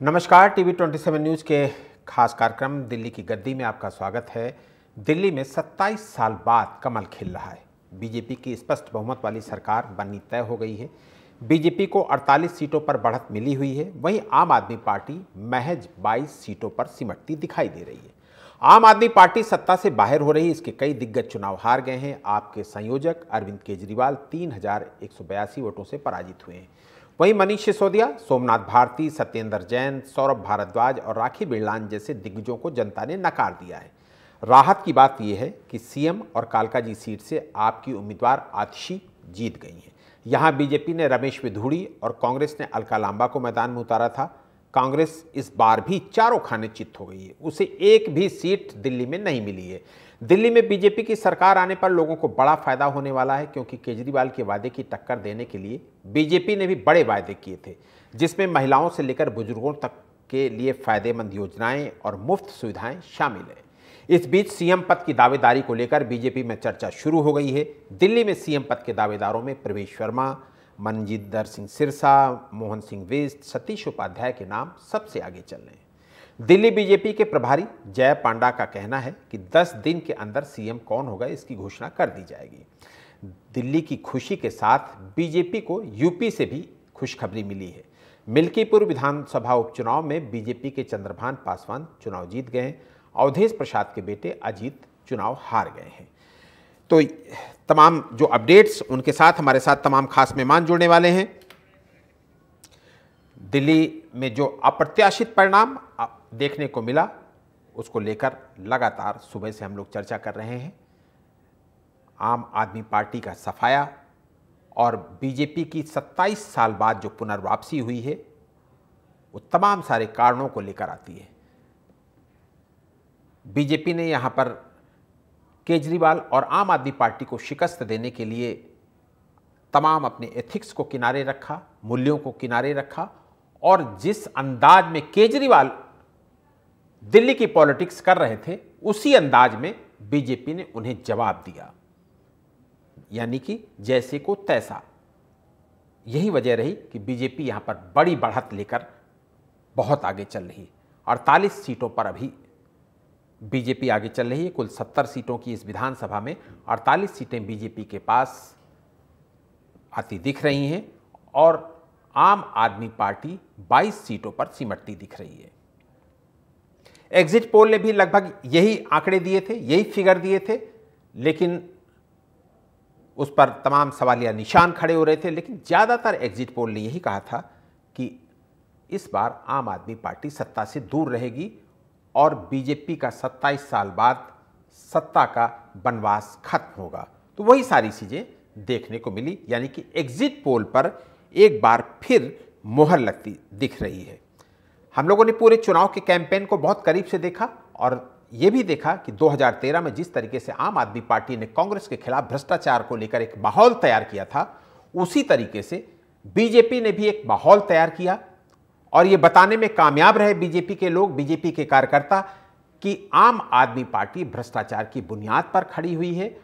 नमस्कार, TV 27 news के खास कार्यक्रम दिल्ली की गद्दी में आपका स्वागत है। दिल्ली में 27 साल बाद कमल खिल रहा है। बीजेपी की स्पष्ट बहुमत वाली सरकार बननी तय हो गई है। बीजेपी को 48 सीटों पर बढ़त मिली हुई है। वहीं आम आदमी पार्टी महज 22 सीटों पर सिमटती दिखाई दे रही है। आम आदमी पार्टी सत्ता से बाहर हो रही है। इसके कई दिग्गज चुनाव हार गए हैं। आपके संयोजक अरविंद केजरीवाल 3182 वोटों से पराजित हुए हैं। वहीं मनीष सिसोदिया, सोमनाथ भारती, सत्येंद्र जैन, सौरभ भारद्वाज और राखी बिरलान जैसे दिग्गजों को जनता ने नकार दिया है। राहत की बात यह है कि सीएम और कालकाजी सीट से आपकी उम्मीदवार आतिशी जीत गई हैं। यहां बीजेपी ने रमेश विधूड़ी और कांग्रेस ने अलका लांबा को मैदान में उतारा था। कांग्रेस इस बार भी चारों खाने चित हो गई है। उसे एक भी सीट दिल्ली में नहीं मिली है। दिल्ली में बीजेपी की सरकार आने पर लोगों को बड़ा फायदा होने वाला है, क्योंकि केजरीवाल के वादे की टक्कर देने के लिए बीजेपी ने भी बड़े वादे किए थे, जिसमें महिलाओं से लेकर बुजुर्गों तक के लिए फायदेमंद योजनाएं और मुफ्त सुविधाएं शामिल है। इस बीच सीएम पद की दावेदारी को लेकर बीजेपी में चर्चा शुरू हो गई है। दिल्ली में सीएम पद के दावेदारों में प्रवेश वर्मा, मनजिंदर सिंह सिरसा, मोहन सिंह बिष्ट, सतीश उपाध्याय के नाम सबसे आगे चल रहे हैं। दिल्ली बीजेपी के प्रभारी जय पांडा का कहना है कि 10 दिन के अंदर सीएम कौन होगा इसकी घोषणा कर दी जाएगी। दिल्ली की खुशी के साथ बीजेपी को यूपी से भी खुशखबरी मिली है। मिल्कीपुर विधानसभा उपचुनाव में बीजेपी के चंद्रभान पासवान चुनाव जीत गए हैं। अवधेश प्रसाद के बेटे अजीत चुनाव हार गए हैं। तो तमाम जो अपडेट्स, उनके साथ हमारे साथ तमाम खास मेहमान जुड़ने वाले हैं। दिल्ली में जो अप्रत्याशित परिणाम देखने को मिला, उसको लेकर लगातार सुबह से हम लोग चर्चा कर रहे हैं। आम आदमी पार्टी का सफाया और बीजेपी की 27 साल बाद जो पुनर्वापसी हुई है, वो तमाम सारे कारणों को लेकर आती है। बीजेपी ने यहाँ पर केजरीवाल और आम आदमी पार्टी को शिकस्त देने के लिए तमाम अपने एथिक्स को किनारे रखा, मूल्यों को किनारे रखा, और जिस अंदाज में केजरीवाल दिल्ली की पॉलिटिक्स कर रहे थे, उसी अंदाज में बीजेपी ने उन्हें जवाब दिया, यानी कि जैसे को तैसा। यही वजह रही कि बीजेपी यहां पर बड़ी बढ़त लेकर बहुत आगे चल रही। 48 सीटों पर अभी बीजेपी आगे चल रही है। कुल 70 सीटों की इस विधानसभा में 48 सीटें बीजेपी के पास आती दिख रही हैं और आम आदमी पार्टी 22 सीटों पर सिमटती दिख रही है। एग्जिट पोल ने भी लगभग यही आंकड़े दिए थे, यही फिगर दिए थे, लेकिन उस पर तमाम सवालिया निशान खड़े हो रहे थे। लेकिन ज़्यादातर एग्जिट पोल ने यही कहा था कि इस बार आम आदमी पार्टी सत्ता से दूर रहेगी और बीजेपी का 27 साल बाद सत्ता का वनवास खत्म होगा। तो वही सारी चीज़ें देखने को मिली, यानी कि एग्जिट पोल पर एक बार फिर मोहर लगती दिख रही है। हम लोगों ने पूरे चुनाव के कैंपेन को बहुत करीब से देखा और ये भी देखा कि 2013 में जिस तरीके से आम आदमी पार्टी ने कांग्रेस के खिलाफ भ्रष्टाचार को लेकर एक माहौल तैयार किया था, उसी तरीके से बीजेपी ने भी एक माहौल तैयार किया और ये बताने में कामयाब रहे बीजेपी के लोग, बीजेपी के कार्यकर्ता, कि आम आदमी पार्टी भ्रष्टाचार की बुनियाद पर खड़ी हुई है।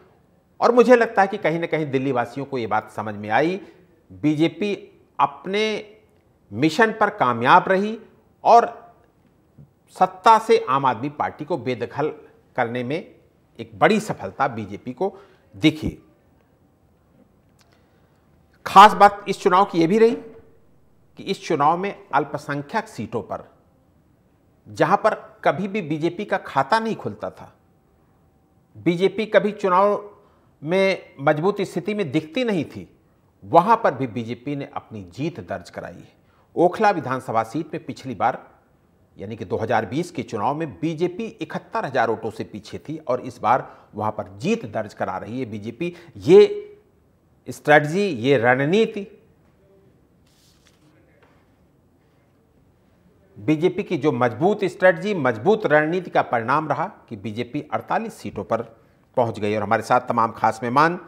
और मुझे लगता है कि कहीं ना कहीं दिल्ली वासियों को ये बात समझ में आई, बीजेपी अपने मिशन पर कामयाब रही और सत्ता से आम आदमी पार्टी को बेदखल करने में एक बड़ी सफलता बीजेपी को दिखी। खास बात इस चुनाव की यह भी रही कि इस चुनाव में अल्पसंख्यक सीटों पर, जहां पर कभी भी बीजेपी का खाता नहीं खुलता था, बीजेपी कभी चुनाव में मजबूत स्थिति में दिखती नहीं थी, वहां पर भी बीजेपी ने अपनी जीत दर्ज कराई है। ओखला विधानसभा सीट में पिछली बार यानी कि 2020 के चुनाव में बीजेपी 71,000 वोटों से पीछे थी और इस बार वहां पर जीत दर्ज करा रही है बीजेपी। ये स्ट्रैटेजी, ये रणनीति, बीजेपी की जो मजबूत स्ट्रैटेजी, मजबूत रणनीति का परिणाम रहा कि बीजेपी 48 सीटों पर पहुंच गई। और हमारे साथ तमाम खास मेहमान,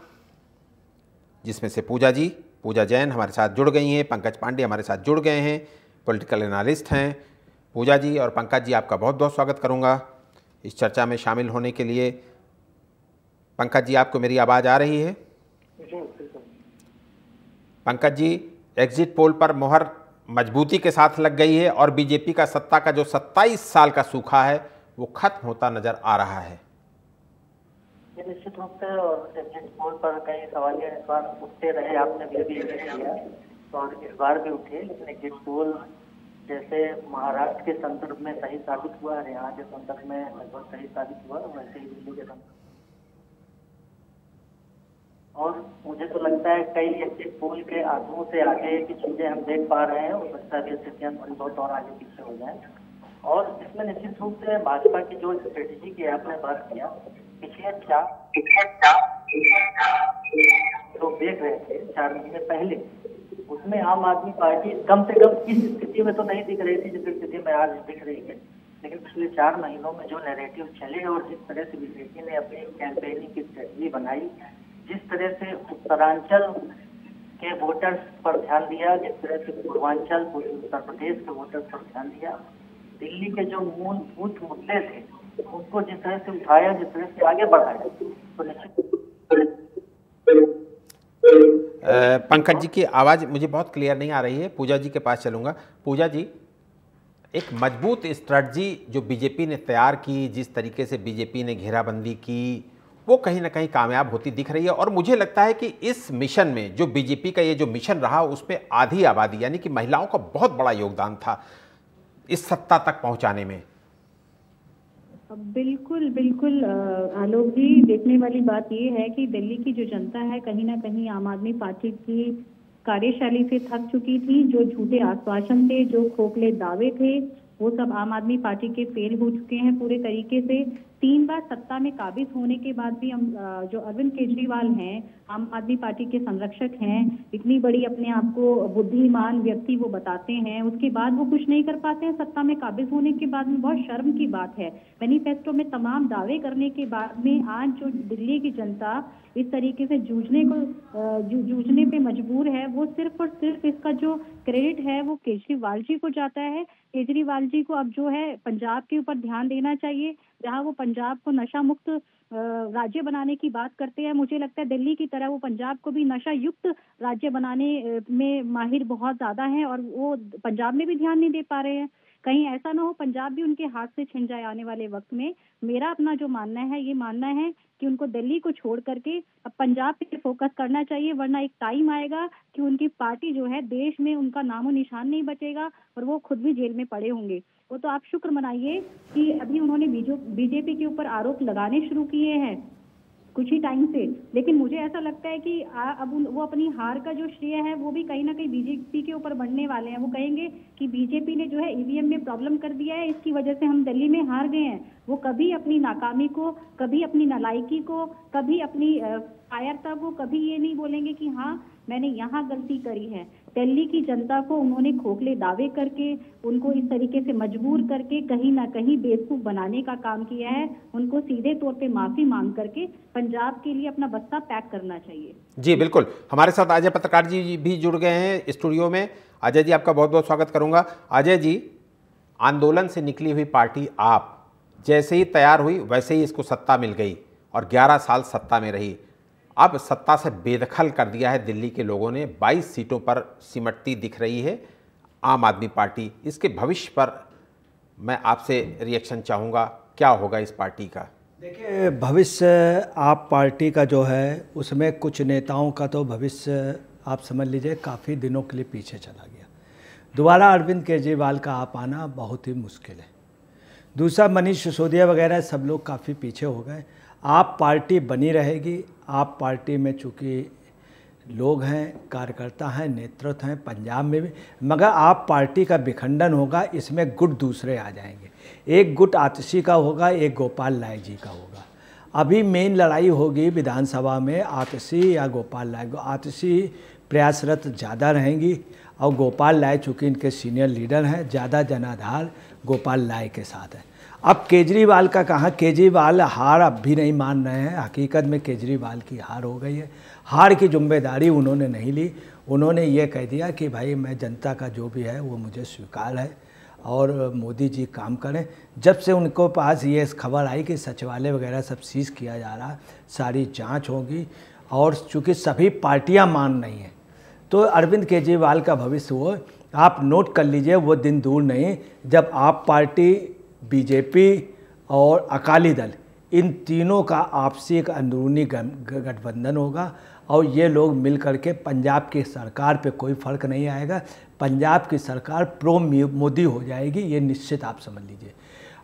जिसमें से पूजा जैन हमारे साथ जुड़ गई हैं, पंकज पांडे हमारे साथ जुड़ गए हैं, पॉलिटिकल एनालिस्ट हैं। पूजा जी और पंकज जी, आपका बहुत बहुत स्वागत करूंगा इस चर्चा में शामिल होने के लिए। पंकज जी, आपको मेरी आवाज़ आ रही है? पंकज जी, एग्जिट पोल पर मोहर मजबूती के साथ लग गई है और बीजेपी का सत्ता का जो 27 साल का सूखा है वो खत्म होता नजर आ रहा है। निश्चित रूप से, और एग्जिट पोल पर कई सवालिया सवाल उठते रहे, आपने भी किया और इस बार भी उठे, लेकिन एग्जिट पोल जैसे महाराष्ट्र के संदर्भ में सही साबित हुआ, हरियाणा के संदर्भ में लगभग सही साबित हुआ, वैसे ही दिल्ली के संदर्भ। और मुझे तो लगता है कई एग्जिट पोल के आंकड़ों से आगे की चीजें हम देख पा रहे हैं, हो सकता है स्थितियां थोड़ी बहुत और आगे पीछे हो जाए। और इसमें निश्चित रूप से भाजपा की जो स्ट्रेटेजी की आपने बात किया, पिछले जो देख रहे थे 4 महीने पहले, उसमें आम आदमी पार्टी कम से कम इस स्थिति में तो नहीं दिख रही थी जिस स्थिति में आज दिख रही है, लेकिन पिछले 4 महीनों में जो नैरेटिव चले और जिस तरह से बीजेपी ने अपनी कैंपेनिंग की स्ट्रेटजी बनाई, जिस तरह से उत्तरांचल के वोटर्स पर ध्यान दिया, जिस तरह से पूर्वांचल उत्तर प्रदेश के वोटर्स पर ध्यान दिया, दिल्ली के जो मूलभूत मुद्दे थे उनको जिस तरह से उठाया, जिस तरह से आगे बढ़ाया, तो निश्चित। पंकज जी की आवाज़ मुझे बहुत क्लियर नहीं आ रही है, पूजा जी के पास चलूँगा। पूजा जी, एक मजबूत स्ट्रेटजी जो बीजेपी ने तैयार की, जिस तरीके से बीजेपी ने घेराबंदी की, वो कहीं ना कहीं कामयाब होती दिख रही है। और मुझे लगता है कि इस मिशन में जो बीजेपी का ये जो मिशन रहा, उसमें आधी आबादी यानी कि महिलाओं का बहुत बड़ा योगदान था इस सत्ता तक पहुंचाने में। बिल्कुल बिल्कुल आलोक जी, देखने वाली बात ये है कि दिल्ली की जो जनता है कहीं ना कहीं आम आदमी पार्टी की कार्यशैली से थक चुकी थी। जो झूठे आश्वासन थे, जो खोखले दावे थे, वो सब आम आदमी पार्टी के फेल हो चुके हैं पूरे तरीके से। 3 बार सत्ता में काबिज होने के बाद भी हम जो अरविंद केजरीवाल हैं, आम आदमी पार्टी के संरक्षक हैं, इतनी बड़ी अपने आप को बुद्धिमान व्यक्ति वो बताते हैं, उसके बाद वो कुछ नहीं कर पाते हैं सत्ता में काबिज होने के बाद में। बहुत शर्म की बात है। मैनिफेस्टो में तमाम दावे करने के बाद में आज जो दिल्ली की जनता इस तरीके से जूझने पे मजबूर है, वो सिर्फ और सिर्फ इसका जो क्रेडिट है वो केजरीवाल जी को जाता है। केजरीवाल जी को अब जो है पंजाब के ऊपर ध्यान देना चाहिए, जहां वो पंजाब को नशा मुक्त राज्य बनाने की बात करते हैं। मुझे लगता है दिल्ली की तरह वो पंजाब को भी नशा युक्त राज्य बनाने में माहिर बहुत ज्यादा हैं और वो पंजाब में भी ध्यान नहीं दे पा रहे हैं। कहीं ऐसा ना हो पंजाब भी उनके हाथ से छिन जाए आने वाले वक्त में। मेरा अपना जो मानना है, ये मानना है कि उनको दिल्ली को छोड़ करके अब पंजाब पे फोकस करना चाहिए, वरना एक टाइम आएगा कि उनकी पार्टी जो है देश में उनका नामो निशान नहीं बचेगा और वो खुद भी जेल में पड़े होंगे। वो तो आप शुक्र मनाइए कि अभी उन्होंने बीजेपी के ऊपर आरोप लगाने शुरू किए हैं कुछ ही टाइम से, लेकिन मुझे ऐसा लगता है कि अब वो अपनी हार का जो श्रेय है वो भी कहीं ना कहीं बीजेपी के ऊपर बढ़ने वाले हैं। वो कहेंगे कि बीजेपी ने जो है ईवीएम में प्रॉब्लम कर दिया है, इसकी वजह से हम दिल्ली में हार गए हैं। वो कभी अपनी नाकामी को, कभी अपनी नालायकी को, कभी अपनी कायरता को कभी ये नहीं बोलेंगे कि हाँ मैंने यहाँ गलती करी है। दिल्ली की जनता को उन्होंने खोखले दावे करके, उनको इस तरीके से मजबूर करके कहीं ना कहीं बेवकूफ बनाने का काम किया है। उनको सीधे तौर पे माफी मांग करके पंजाब के लिए अपना बस्ता पैक करना चाहिए। जी बिल्कुल, हमारे साथ अजय पत्रकार जी भी जुड़ गए हैं स्टूडियो में। अजय जी, आपका बहुत बहुत स्वागत करूंगा। अजय जी, आंदोलन से निकली हुई पार्टी आप जैसे ही तैयार हुई वैसे ही इसको सत्ता मिल गई और 11 साल सत्ता में रही। अब सत्ता से बेदखल कर दिया है दिल्ली के लोगों ने, 22 सीटों पर सिमटती दिख रही है आम आदमी पार्टी। इसके भविष्य पर मैं आपसे रिएक्शन चाहूँगा, क्या होगा इस पार्टी का? देखिए, भविष्य आप पार्टी का जो है उसमें कुछ नेताओं का तो भविष्य आप समझ लीजिए काफ़ी दिनों के लिए पीछे चला गया। दोबारा अरविंद केजरीवाल का आ पाना बहुत ही मुश्किल है। दूसरा, मनीष सिसोदिया वगैरह सब लोग काफ़ी पीछे हो गए। आप पार्टी बनी रहेगी। आप पार्टी में चूँकि लोग हैं, कार्यकर्ता हैं, नेतृत्व हैं पंजाब में भी, मगर आप पार्टी का विखंडन होगा, इसमें गुट दूसरे आ जाएंगे। एक गुट आतिशी का होगा, एक गोपाल राय जी का होगा। अभी मेन लड़ाई होगी विधानसभा में आतिशी या गोपाल राय। आतिशी प्रयासरत ज़्यादा रहेंगी और गोपाल राय चूँकि इनके सीनियर लीडर हैं, ज़्यादा जनाधार गोपाल राय के साथ है। अब केजरीवाल का कहाँ, केजरीवाल हार अब भी नहीं मान रहे हैं। हकीकत में केजरीवाल की हार हो गई है। हार की जिम्मेदारी उन्होंने नहीं ली। उन्होंने ये कह दिया कि भाई मैं जनता का जो भी है वो मुझे स्वीकार है और मोदी जी काम करें। जब से उनको पास ये खबर आई कि सचिवालय वगैरह सब सीज किया जा रहा, सारी जांच होगी और चूँकि सभी पार्टियां मान रही हैं, तो अरविंद केजरीवाल का भविष्य वो आप नोट कर लीजिए, वो दिन दूर नहीं जब आप पार्टी, बीजेपी और अकाली दल, इन तीनों का आपसी एक अंदरूनी गठबंधन होगा और ये लोग मिल करके पंजाब की सरकार पे कोई फ़र्क नहीं आएगा, पंजाब की सरकार प्रो मोदी हो जाएगी, ये निश्चित आप समझ लीजिए।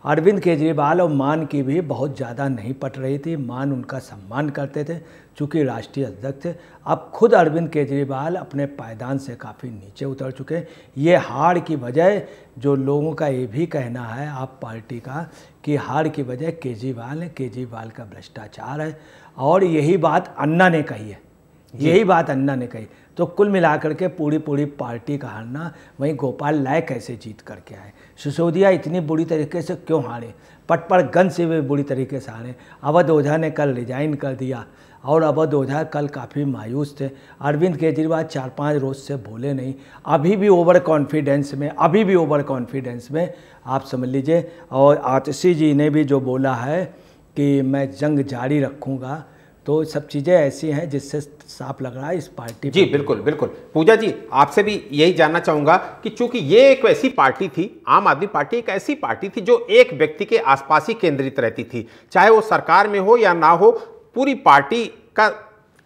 अरविंद केजरीवाल और मान की भी बहुत ज़्यादा नहीं पट रही थी, मान उनका सम्मान करते थे चूँकि राष्ट्रीय अध्यक्ष थे। अब खुद अरविंद केजरीवाल अपने पायदान से काफ़ी नीचे उतर चुके हैं। ये हार की वजह, जो लोगों का ये भी कहना है आप पार्टी का, कि हार की वजह केजरीवाल है, केजरीवाल का भ्रष्टाचार है, और यही बात अन्ना ने कही है, यही बात अन्ना ने कही। तो कुल मिलाकर के पूरी पार्टी का हारना, वहीं गोपाल राय कैसे जीत करके आए, सिसोदिया इतनी बुरी तरीके से क्यों हारे, पटपड़गंज से भी बुरी तरीके से हारे, अवध ओझा ने कल रिजाइन कर दिया और अवध ओझा कल काफ़ी मायूस थे। अरविंद केजरीवाल 4-5 रोज़ से बोले नहीं, अभी भी ओवर कॉन्फिडेंस में आप समझ लीजिए। और आतिशी जी ने भी जो बोला है कि मैं जंग जारी रखूँगा, तो सब चीज़ें ऐसी हैं जिससे साफ लग रहा है इस पार्टी। जी बिल्कुल बिल्कुल। पूजा जी, आपसे भी यही जानना चाहूँगा कि चूंकि ये एक ऐसी पार्टी थी, आम आदमी पार्टी एक ऐसी पार्टी थी जो एक व्यक्ति के आसपास ही केंद्रित रहती थी, चाहे वो सरकार में हो या ना हो, पूरी पार्टी का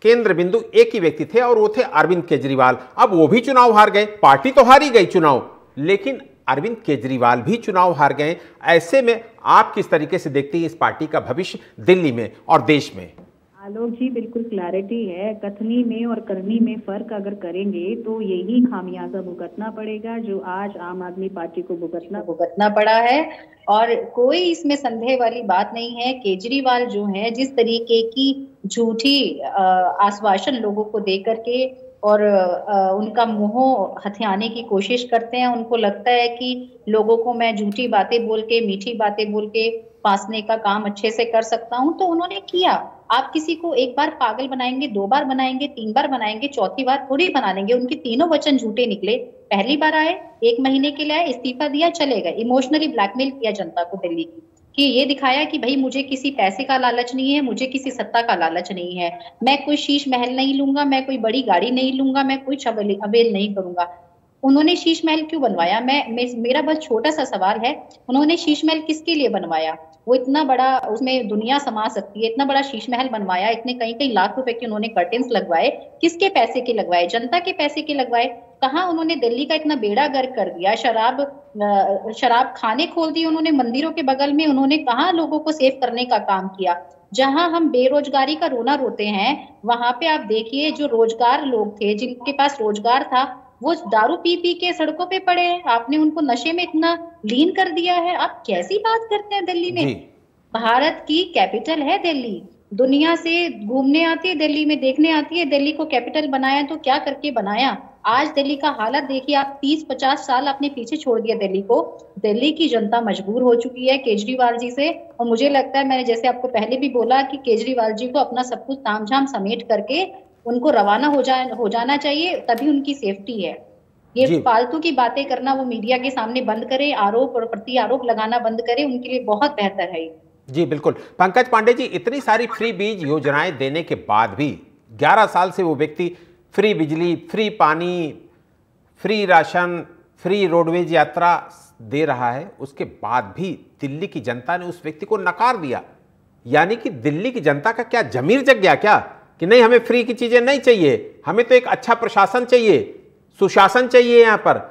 केंद्र बिंदु एक ही व्यक्ति थे और वो थे अरविंद केजरीवाल। अब वो भी चुनाव हार गए, पार्टी तो हारी गई चुनाव, लेकिन अरविंद केजरीवाल भी चुनाव हार गए। ऐसे में आप किस तरीके से देखते हैं इस पार्टी का भविष्य दिल्ली में और देश में? आलोक जी, बिल्कुल क्लैरिटी है। कथनी में और करनी में फर्क अगर करेंगे तो यही खामियाजा भुगतना पड़ेगा जो आज आम आदमी पार्टी को भुगतना पड़ा है। और कोई इसमें संदेह वाली बात नहीं है। केजरीवाल जो है, जिस तरीके की झूठी आश्वासन लोगों को दे करके और उनका मोह हथियाने की कोशिश करते हैं, उनको लगता है कि लोगों को मैं झूठी बातें बोल के, मीठी बातें बोल के फांसने का काम अच्छे से कर सकता हूं, तो उन्होंने किया। आप किसी को एक बार पागल बनाएंगे, 2 बार बनाएंगे, 3 बार बनाएंगे, चौथी बार थोड़ी बना लेंगे। उनके तीनों वचन झूठे निकले। पहली बार आए, 1 महीने के लिए आए, इस्तीफा दिया, चले गए। इमोशनली ब्लैकमेल किया जनता को दिल्ली की, कि ये दिखाया कि भाई मुझे किसी पैसे का लालच नहीं है, मुझे किसी सत्ता का लालच नहीं है, मैं कोई शीश महल नहीं लूंगा, मैं कोई बड़ी गाड़ी नहीं लूंगा, मैं कुछ अवेल नहीं करूंगा। उन्होंने शीश महल क्यों बनवाया? मेरा बस छोटा सा सवाल है, उन्होंने शीश महल किसके लिए बनवाया? वो इतना बड़ा, उसमें दुनिया समा सकती है, इतना बड़ा शीश महल बनवाया, इतने कई लाख रुपए के उन्होंने कर्टेन्स लगवाए, किसके पैसे के लगवाए? जनता के पैसे के लगवाए। कहाँ उन्होंने दिल्ली का इतना बेड़ा गर्क कर दिया, शराब खाने खोल दिए उन्होंने मंदिरों के बगल में। उन्होंने कहाँ लोगों को सेव करने का काम किया? जहां हम बेरोजगारी का रोना रोते हैं, वहां पे आप देखिए जो रोजगार लोग थे, जिनके पास रोजगार था, वो दारू पी के सड़कों पे पड़े हैं। आपने उनको नशे में इतना लीन कर दिया है। आप कैसी बात करते हैं? दिल्ली में, भारत की कैपिटल है दिल्ली, दुनिया से घूमने आती है, दिल्ली में देखने आती है। दिल्ली को कैपिटल बनाया तो क्या करके बनाया? आज दिल्ली का हालत देखिए आप। 30-50 साल आपने पीछे छोड़ दिया दिल्ली को। दिल्ली की जनता मजबूर हो चुकी है केजरीवाल जी से। और मुझे लगता है, मैंने जैसे आपको पहले भी बोला, कि केजरीवाल जी को अपना सब कुछ तामझाम समेट करके उनको रवाना हो जाना चाहिए, तभी उनकी सेफ्टी है। ये फालतू की बातें करना वो मीडिया के सामने बंद करे, आरोप और प्रति आरोप लगाना बंद करे, उनके लिए बहुत बेहतर है। जी बिल्कुल। पंकज पांडे जी, इतनी सारी फ्री बीज योजनाएं देने के बाद भी 11 साल से वो व्यक्ति फ्री बिजली, फ्री पानी, फ्री राशन, फ्री रोडवेज यात्रा दे रहा है, उसके बाद भी दिल्ली की जनता ने उस व्यक्ति को नकार दिया। यानी कि दिल्ली की जनता का क्या जमीर जग गया क्या, कि नहीं हमें फ्री की चीजें नहीं चाहिए, हमें तो एक अच्छा प्रशासन चाहिए, सुशासन चाहिए, यहां पर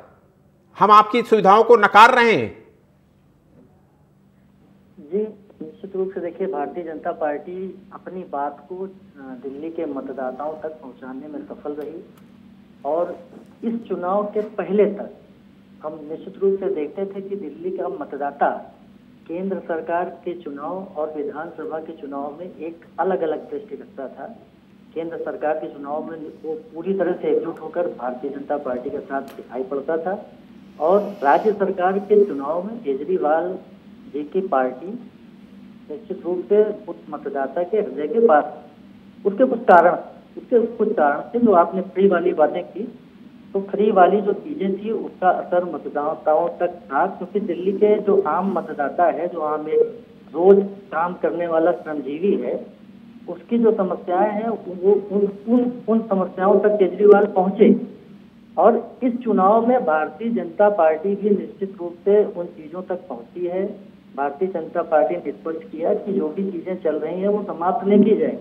हम आपकी सुविधाओं को नकार रहे हैं? जी निश्चित रूप से देखिए, भारतीय जनता पार्टी अपनी बात को दिल्ली के मतदाताओं तक पहुंचाने में सफल रही। और इस चुनाव के पहले तक हम निश्चित रूप से देखते थे कि दिल्ली का मतदाता केंद्र सरकार के चुनाव और विधानसभा के चुनाव में एक अलग अलग दृष्टि रखता था। केंद्र सरकार के चुनाव में वो पूरी तरह से एकजुट होकर भारतीय जनता पार्टी के साथ दिखाई पड़ता था, और राज्य सरकार के चुनाव में केजरीवाल जी की पार्टी निश्चित रूप से उस मतदाता के हृदय के पास। उसके कुछ कारण थे। जो आपने फ्री वाली बातें की, तो फ्री वाली जो चीजें थी उसका असर मतदाताओं तक था, क्योंकि दिल्ली के जो आम मतदाता है, जो आम एक रोज काम करने वाला श्रमजीवी है, उसकी जो समस्याएं हैं वो उन समस्याओं तक केजरीवाल पहुंचे। और इस चुनाव में भारतीय जनता पार्टी भी निश्चित रूप से उन चीजों तक पहुंची है। भारतीय जनता पार्टी ने स्पष्ट किया कि जो भी चीजें चल रही हैं वो समाप्त नहीं की जाएंगी,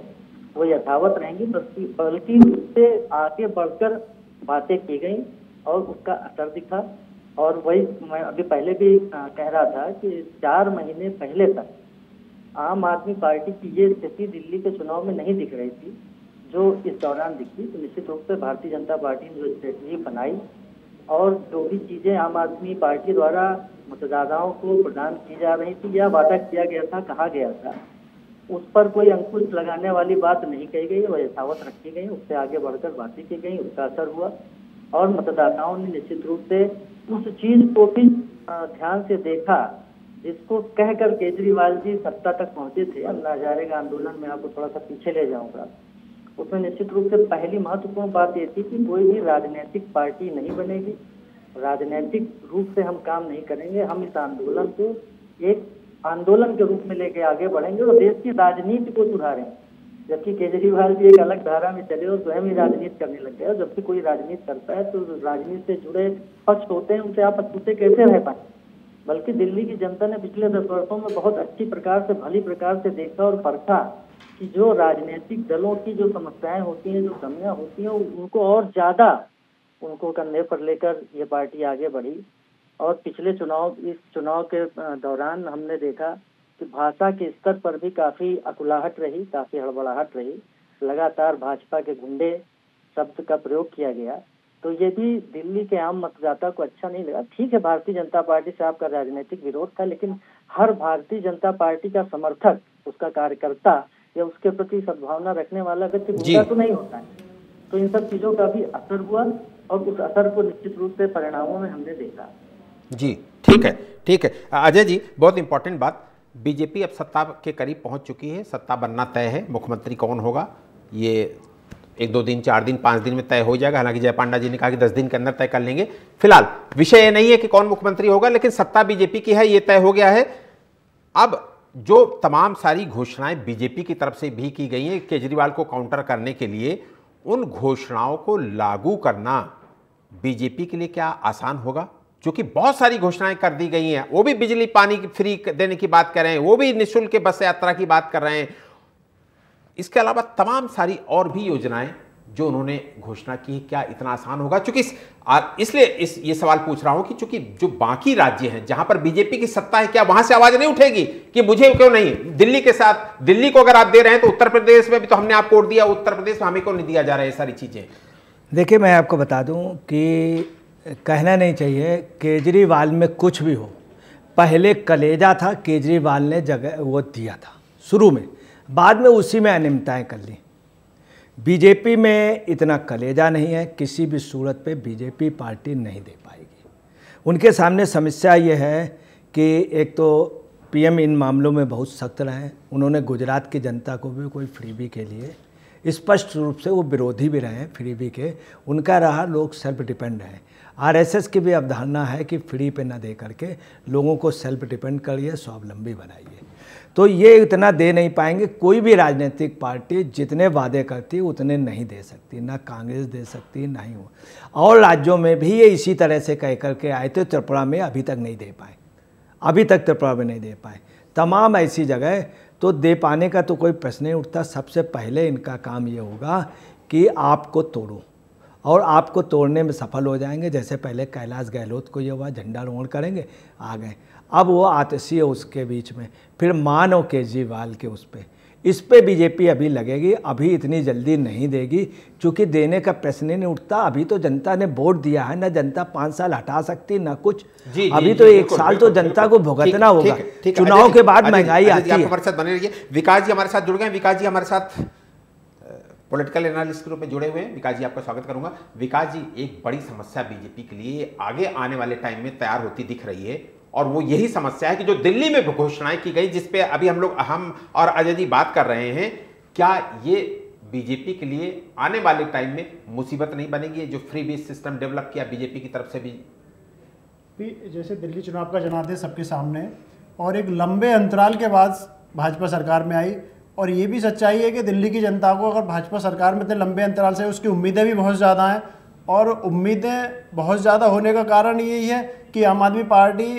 वो यथावत रहेंगी, बल्कि उससे आगे बढ़कर बातें की गई और उसका असर दिखा। और वही मैं अभी पहले भी कह रहा था कि 4 महीने पहले तक आम आदमी पार्टी की ये स्थिति दिल्ली के चुनाव में नहीं दिख रही थी जो इस दौरान दिखी। तो निश्चित रूप से भारतीय जनता पार्टी ने जो स्ट्रेटजी बनाई और जो भी चीजें आम आदमी पार्टी द्वारा मतदाताओं को प्रदान की जा रही थी या वादा किया गया था, कहा गया था, उस पर कोई अंकुश लगाने वाली बात नहीं कही गई, वह यथावत रखी गई, उससे आगे बढ़कर बातें की गई, उसका असर हुआ और मतदाताओं ने निश्चित रूप से उस चीज को भी ध्यान से देखा जिसको कहकर केजरीवाल जी सत्ता तक पहुंचे थे। अन्ना हजारे का आंदोलन में आपको थोड़ा सा पीछे ले जाऊंगा। उसमें निश्चित रूप से पहली महत्वपूर्ण बात ये थी कि कोई भी राजनीतिक पार्टी नहीं बनेगी, राजनीतिक रूप से हम काम नहीं करेंगे, हम इस आंदोलन को एक आंदोलन के रूप में लेके आगे बढ़ेंगे और देश की राजनीति को सुधारेंगे। जबकि केजरीवाल जी एक अलग धारा में चले और स्वयं ही राजनीति करने लग गए। जबकि कोई राजनीति करता है तो राजनीति से जुड़े पक्ष होते हैं, उनसे आप अच्छे कैसे रह पाए। बल्कि दिल्ली की जनता ने पिछले 10 वर्षों में बहुत अच्छी प्रकार से, भली प्रकार से देखा और परखा कि जो राजनीतिक दलों की जो समस्याएं होती हैं, जो कमियां होती हैं, उनको और ज्यादा उनको कंधे पर लेकर ये पार्टी आगे बढ़ी। और पिछले इस चुनाव के दौरान हमने देखा कि भाषा के स्तर पर भी काफी अकुलाहट रही, काफी हड़बड़ाहट रही, लगातार भाजपा के गुंडे शब्द का प्रयोग किया गया। तो ये भी दिल्ली के आम मतदाता को अच्छा नहीं लगा। ठीक है, भारतीय जनता पार्टी से आपका राजनीतिक विरोध था, लेकिन हर भारतीय जनता पार्टी का समर्थक, उसका कार्यकर्ता या उसके प्रति सद्भावना रखने वाला व्यक्ति गुंडा तो नहीं होता है। तो इन सब चीजों का भी असर हुआ और उस असर को निश्चित रूप से परिणामों में हमने देखा। जी ठीक है, ठीक है अजय जी, बहुत इंपॉर्टेंट बात। बीजेपी अब सत्ता के करीब पहुंच चुकी है, सत्ता बनना तय है। मुख्यमंत्री कौन होगा ये 1-2 दिन, 4 दिन, 5 दिन में तय हो जाएगा। हालांकि जय पांडा जी ने कहा कि 10 दिन के अंदर तय कर लेंगे। फिलहाल विषय ये नहीं है कि कौन मुख्यमंत्री होगा, लेकिन सत्ता बीजेपी की है, ये तय हो गया है। अब जो तमाम सारी घोषणाएं बीजेपी की तरफ से भी की गई हैं केजरीवाल को काउंटर करने के लिए, उन घोषणाओं को लागू करना बीजेपी के लिए क्या आसान होगा? क्योंकि बहुत सारी घोषणाएं कर दी गई हैं, वो भी बिजली पानी फ्री देने की बात कर रहे हैं, वो भी निःशुल्क बस यात्रा की बात कर रहे हैं, इसके अलावा तमाम सारी और भी योजनाएं जो उन्होंने घोषणा की, क्या इतना आसान होगा? क्योंकि इसलिए ये सवाल पूछ रहा हूं कि चूंकि जो बाकी राज्य हैं जहां पर बीजेपी की सत्ता है, क्या वहां से आवाज नहीं उठेगी कि मुझे क्यों नहीं? दिल्ली के साथ, दिल्ली को अगर आप दे रहे हैं तो उत्तर प्रदेश में भी तो हमने आपको वोट दिया, उत्तर प्रदेश में हमें क्यों नहीं दिया जा रहा है? ये सारी चीजें देखिए, मैं आपको बता दूं कि कहना नहीं चाहिए केजरीवाल में कुछ भी हो। पहले कलेजा था, केजरीवाल ने जगह वो दिया था शुरू में, बाद में उसी में अनियमितताएं कर ली। बीजेपी में इतना कलेजा नहीं है, किसी भी सूरत पे बीजेपी पार्टी नहीं दे पाएगी। उनके सामने समस्या ये है कि एक तो पीएम इन मामलों में बहुत सख्त रहे। उन्होंने गुजरात की जनता को भी कोई फ्रीबी के लिए स्पष्ट रूप से वो विरोधी भी रहे फ्रीबी के, उनका रहा लोग सेल्फ डिपेंड हैं। आरएसएस की भी अवधारणा है कि फ्री पे ना दे करके लोगों को सेल्फ डिपेंड करिए, स्वावलंबी बनाइए। तो ये इतना दे नहीं पाएंगे। कोई भी राजनीतिक पार्टी जितने वादे करती है उतने नहीं दे सकती, ना कांग्रेस दे सकती, ना ही वो। और राज्यों में भी ये इसी तरह से कह करके आए थे, त्रिपुरा में अभी तक नहीं दे पाए, अभी तक त्रिपुरा में नहीं दे पाए। तमाम ऐसी जगह तो दे पाने का तो कोई प्रश्न नहीं उठता। सबसे पहले इनका काम ये होगा कि आपको तोड़ो, और आपको तोड़ने में सफल हो जाएंगे। जैसे पहले कैलाश गहलोत को ये हुआ, झंडारोहण करेंगे, आ गए। अब वो आतशी है उसके बीच में, फिर मानव केजरीवाल के उस पर, इस पे बीजेपी अभी लगेगी। अभी इतनी जल्दी नहीं देगी, क्योंकि देने का प्रश्न नहीं उठता। अभी तो जनता ने वोट दिया है ना, जनता 5 साल हटा सकती ना कुछ। अभी तो 1 साल तो जनता को भुगतना होगा। चुनाव के बाद महंगाई आती है। हमारे साथ बने रहिए। विकास जी हमारे साथ जुड़ गए। विकास जी हमारे साथ पॉलिटिकल एनालिस्ट के रूप में जुड़े हुए हैं। विकास जी आपका स्वागत करूंगा। विकास जी, एक बड़ी समस्या बीजेपी के लिए आगे आने वाले टाइम में तैयार होती दिख रही है, और वो यही समस्या है कि जो दिल्ली में घोषणाएं की गई, जिसपे अभी हम और अजय जी बात कर रहे हैं, क्या ये बीजेपी के लिए आने वाले टाइम में मुसीबत नहीं बनेगी? जो फ्री बेस सिस्टम डेवलप किया बीजेपी की तरफ से भी, जैसे दिल्ली चुनाव का जनादेश सबके सामने, और एक लंबे अंतराल के बाद भाजपा सरकार में आई। और ये भी सच्चाई है कि दिल्ली की जनता को अगर भाजपा सरकार में इतने लंबे अंतराल से उसकी उम्मीदें भी बहुत ज़्यादा हैं, और उम्मीदें बहुत ज़्यादा होने का कारण यही है कि आम आदमी पार्टी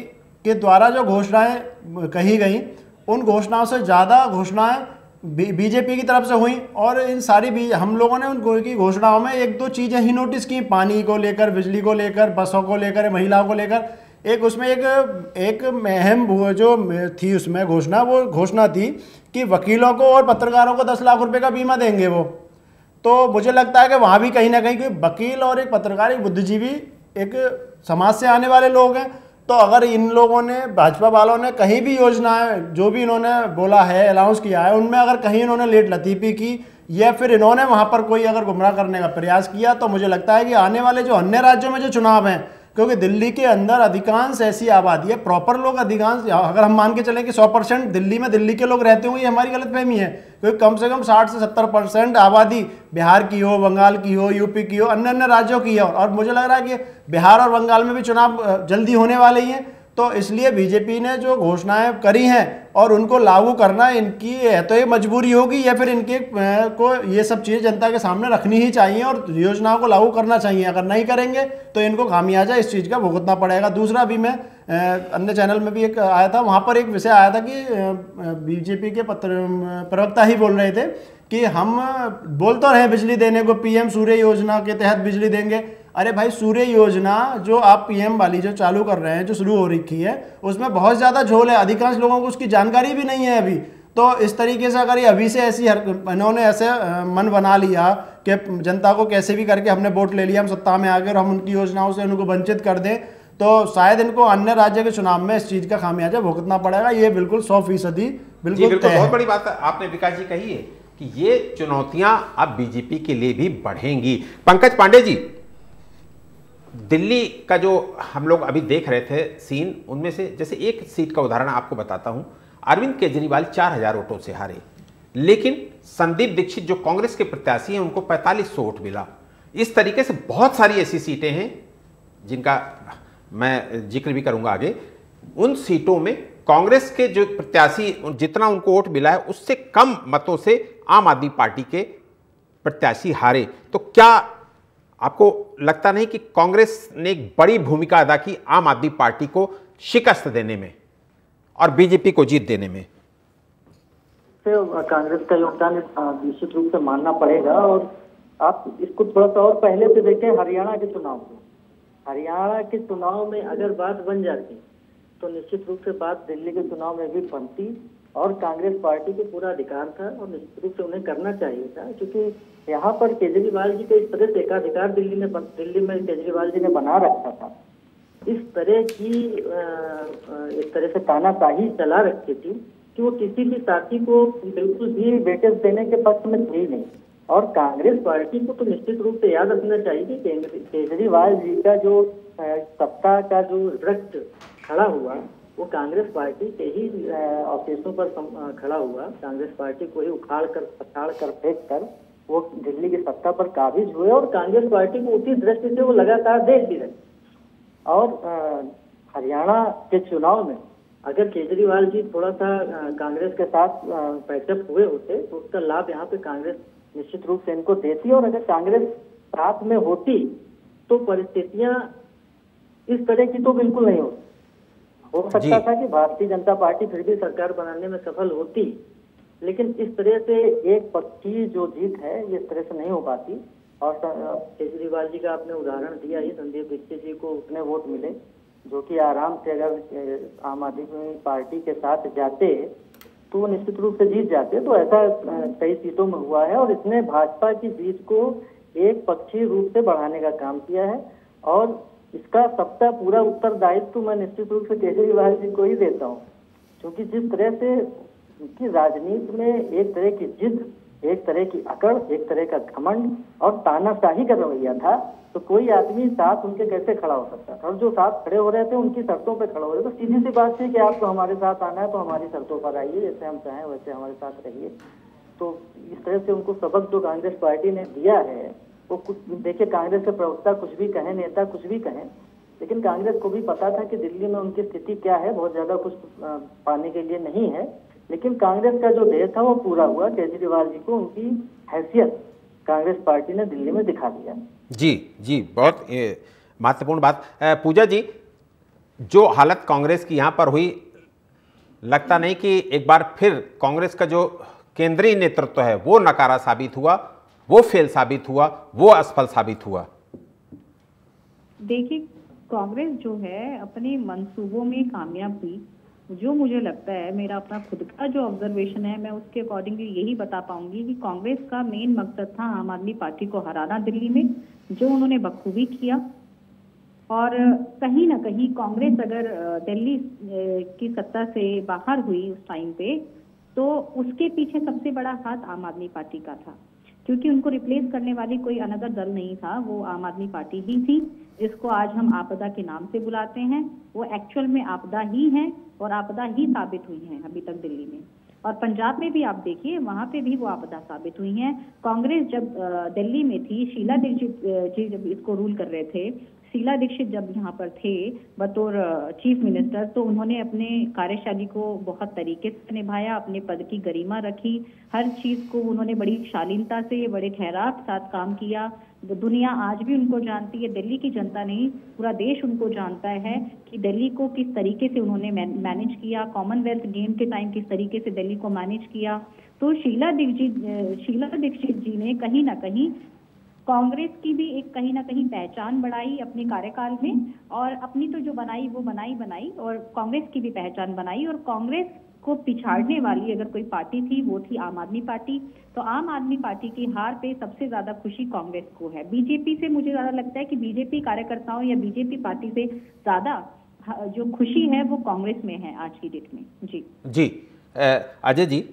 के द्वारा जो घोषणाएं कही गई, उन घोषणाओं से ज़्यादा घोषणाएं बीजेपी की तरफ से हुई। और इन सारी हम लोगों ने उनकी घोषणाओं में एक दो चीज़ें ही नोटिस की, पानी को लेकर, बिजली को लेकर, बसों को लेकर, महिलाओं को लेकर। एक उसमें एक अहम जो थी उसमें घोषणा, वो घोषणा थी कि वकीलों को और पत्रकारों को 10 लाख रुपए का बीमा देंगे वो। तो मुझे लगता है कि वहाँ भी कहीं ना कहीं, कोई वकील और एक पत्रकार, एक बुद्धिजीवी, एक समाज से आने वाले लोग हैं। तो अगर इन लोगों ने, भाजपा वालों ने कहीं भी योजनाएं जो भी इन्होंने बोला है, अनाउंस किया है, उनमें अगर कहीं इन्होंने लेट लतीफ़ी की या फिर इन्होंने वहाँ पर कोई अगर गुमराह करने का प्रयास किया, तो मुझे लगता है कि आने वाले जो अन्य राज्यों में जो चुनाव हैं, क्योंकि दिल्ली के अंदर अधिकांश ऐसी आबादी है, प्रॉपर लोग अधिकांश, अगर हम मान के चलें कि 100% दिल्ली में दिल्ली के लोग रहते होंगे, ये हमारी गलतफहमी है। क्योंकि कम से कम 60 से 70% आबादी बिहार की हो, बंगाल की हो, यूपी की हो, अन्य अन्य राज्यों की हो। और मुझे लग रहा है कि बिहार और बंगाल में भी चुनाव जल्दी होने वाले ही हैं। तो इसलिए बीजेपी ने जो घोषणाएं करी हैं और उनको लागू करना इनकी है तो ये मजबूरी होगी, या फिर इनके को ये सब चीज़ें जनता के सामने रखनी ही चाहिए और योजनाओं को लागू करना चाहिए। अगर नहीं करेंगे तो इनको खामियाजा इस चीज़ का भुगतना पड़ेगा। दूसरा, अभी मैं अन्य चैनल में भी एक आया था, वहाँ पर एक विषय आया था कि बीजेपी के प्रवक्ता ही बोल रहे थे कि हम बोल तो रहे बिजली देने को, पीएम सूर्य योजना के तहत बिजली देंगे। अरे भाई, सूर्य योजना जो आप पीएम वाली जो चालू कर रहे हैं, जो शुरू हो रखी है, उसमें बहुत ज़्यादा झोल है, अधिकांश लोगों को उसकी जानकारी भी नहीं है अभी। तो इस तरीके से अगर ये अभी से इन्होंने ऐसे मन बना लिया कि जनता को कैसे भी करके हमने वोट ले लिया, हम सत्ता में आ गए और हम उनकी योजनाओं से उनको वंचित कर दें, तो शायद इनको अन्य राज्य के चुनाव में इस चीज़ का खामियाजा भुगतना पड़ेगा। ये बिल्कुल 100% बिल्कुल बहुत बड़ी बात आपने विकास जी कही है कि ये चुनौतियां अब बीजेपी के लिए भी बढ़ेंगी। पंकज पांडे जी, दिल्ली का जो हम लोग अभी देख रहे थे सीन, उनमें से जैसे एक सीट का उदाहरण आपको बताता हूं, अरविंद केजरीवाल 4000 वोटों से हारे, लेकिन संदीप दीक्षित जो कांग्रेस के प्रत्याशी हैं उनको 4500 वोट मिला। इस तरीके से बहुत सारी ऐसी सीटें हैं जिनका मैं जिक्र भी करूंगा आगे। उन सीटों में कांग्रेस के जो प्रत्याशी, जितना उनको वोट मिला है उससे कम मतों से आम आदमी पार्टी के प्रत्याशी हारे। तो क्या आपको लगता नहीं कि कांग्रेस ने एक बड़ी भूमिका अदा की आम आदमी पार्टी को शिकस्त देने में और बीजेपी को जीत देने में? कांग्रेस का योगदान निश्चित रूप से मानना पड़ेगा। और आप इसको थोड़ा सा और पहले से देखें, हरियाणा के चुनाव में, हरियाणा के चुनाव में अगर बात बन जाती तो निश्चित रूप से बात दिल्ली के चुनाव में भी बनती और कांग्रेस पार्टी को पूरा अधिकार था और निश्चित रूप से उन्हें करना चाहिए था। क्योंकि यहाँ पर केजरीवाल जी को इस तरह से एकाधिकार दिल्ली में केजरीवाल जी ने बना रखा था, इस तरह से तानाशाही चला रखी थी कि वो किसी भी साथी को बिल्कुल भी वेटेज देने के पक्ष में थी नहीं। और कांग्रेस पार्टी को तो निश्चित रूप से याद रखना चाहिए कि केजरीवाल जी का जो सत्ता का जो वृक्ष खड़ा हुआ वो कांग्रेस पार्टी के ही अवशेषों पर खड़ा हुआ। कांग्रेस पार्टी को ही उखाड़ कर फेंक कर वो दिल्ली की सत्ता पर काबिज हुए और कांग्रेस पार्टी को उसी दृष्टि से वो लगातार देखती रही। और हरियाणा के चुनाव में अगर केजरीवाल जी थोड़ा सा कांग्रेस के साथ पैचअप हुए होते तो उसका लाभ यहाँ पे कांग्रेस निश्चित रूप से इनको देती। और अगर कांग्रेस साथ में होती तो परिस्थितियां इस तरह की तो बिल्कुल नहीं होती। हो सकता था कि भारतीय जनता पार्टी फिर भी सरकार बनाने में सफल होती, लेकिन इस तरह से एक पक्षी जो जीत है ये इस तरह से नहीं हो पाती। और केजरीवाल जी का आपने उदाहरण दिया ही, संदीप दीक्षित जी को उतने वोट मिले जो कि आराम से अगर आम आदमी पार्टी के साथ जाते तो वो निश्चित रूप से जीत जाते। तो ऐसा कई सीटों में हुआ है और इसने भाजपा की जीत को एक पक्षीय रूप से बढ़ाने का काम किया है। और इसका सबका पूरा उत्तरदायित्व मैं निश्चित रूप से केजरीवाल जी को ही देता हूँ, क्योंकि जिस तरह से उनकी राजनीति में एक तरह की जिद, एक तरह की अकड़, एक तरह का घमंड और तानाशाही का रवैया था, तो कोई आदमी साथ उनके कैसे खड़ा हो सकता था। और जो साथ खड़े हो रहे थे उनकी शर्तों पे खड़े हो रहे थे। तो सीधी सी बात थी कि आपको हमारे साथ आना है तो हमारी शर्तों पर आइए, जैसे हम चाहें वैसे हमारे साथ रहिए। तो इस तरह से उनको सबक जो कांग्रेस पार्टी ने दिया है वो कुछ, देखिए कांग्रेस के प्रवक्ता कुछ भी कहें, नेता कुछ भी कहें, लेकिन कांग्रेस को भी पता था कि दिल्ली में उनकी स्थिति क्या है, बहुत ज्यादा कुछ पाने के लिए नहीं है। लेकिन कांग्रेस का जो ध्येय था वो पूरा हुआ। केजरीवाल जी को उनकी हैसियत कांग्रेस पार्टी ने दिल्ली में दिखा दिया। जी जी, बहुत महत्वपूर्ण बात। पूजा जी, जो हालत कांग्रेस की यहाँ पर हुई, लगता नहीं कि एक बार फिर कांग्रेस का जो केंद्रीय नेतृत्व है वो नकारा साबित हुआ, वो फेल साबित हुआ, वो असफल साबित हुआ? देखिए, कांग्रेस जो है अपने मंसूबों में कामयाब हुई। जो मुझे लगता है, मेरा अपना खुद का जो ऑब्जर्वेशन है, मैं उसके अकॉर्डिंगली यही बता पाऊंगी कि कांग्रेस का मेन मकसद था आम आदमी पार्टी को हराना दिल्ली में, जो उन्होंने बखूबी किया। और कहीं ना कहीं कांग्रेस अगर दिल्ली की सत्ता से बाहर हुई उस टाइम पे, तो उसके पीछे सबसे बड़ा हाथ आम आदमी पार्टी का था, क्योंकि उनको रिप्लेस करने वाली कोई अनदर दल नहीं था, वो आम आदमी पार्टी ही थी, जिसको आज हम आपदा के नाम से बुलाते हैं। वो एक्चुअल में आपदा ही है और आपदा ही साबित हुई है अभी तक दिल्ली में। और पंजाब में भी आप देखिए, वहां पे भी वो आपदा साबित हुई है। कांग्रेस जब दिल्ली में थी, शीला दीक्षित जी जब इसको रूल कर रहे थे, शीला दीक्षित जब यहाँ पर थे बतौर चीफ मिनिस्टर, तो उन्होंने अपने कार्यशैली को बहुत तरीके से निभाया, अपने पद की गरिमा रखी, हर चीज को उन्होंने बड़ी शालीनता से, बड़े ठहराव के साथ काम किया। दुनिया आज भी उनको जानती है, दिल्ली की जनता नहीं, पूरा देश उनको जानता है कि दिल्ली को किस तरीके से उन्होंने मैनेज किया, कॉमनवेल्थ गेम के टाइम किस तरीके से दिल्ली को मैनेज किया। तो शीला दीक्षित जी ने कहीं ना कहीं कांग्रेस की भी एक कहीं ना कहीं पहचान बढ़ाई अपने कार्यकाल में, और अपनी तो जो बनाई वो बनाई और कांग्रेस की भी पहचान बनाई। और कांग्रेस को पिछाड़ने वाली अगर कोई पार्टी थी, वो थी आम आदमी पार्टी। तो आम आदमी पार्टी की हार पे सबसे ज्यादा खुशी कांग्रेस को है। बीजेपी से मुझे ज्यादा लगता है कि बीजेपी कार्यकर्ताओं या बीजेपी पार्टी से ज्यादा जो खुशी है वो कांग्रेस में है आज की डेट में। जी अजय जी,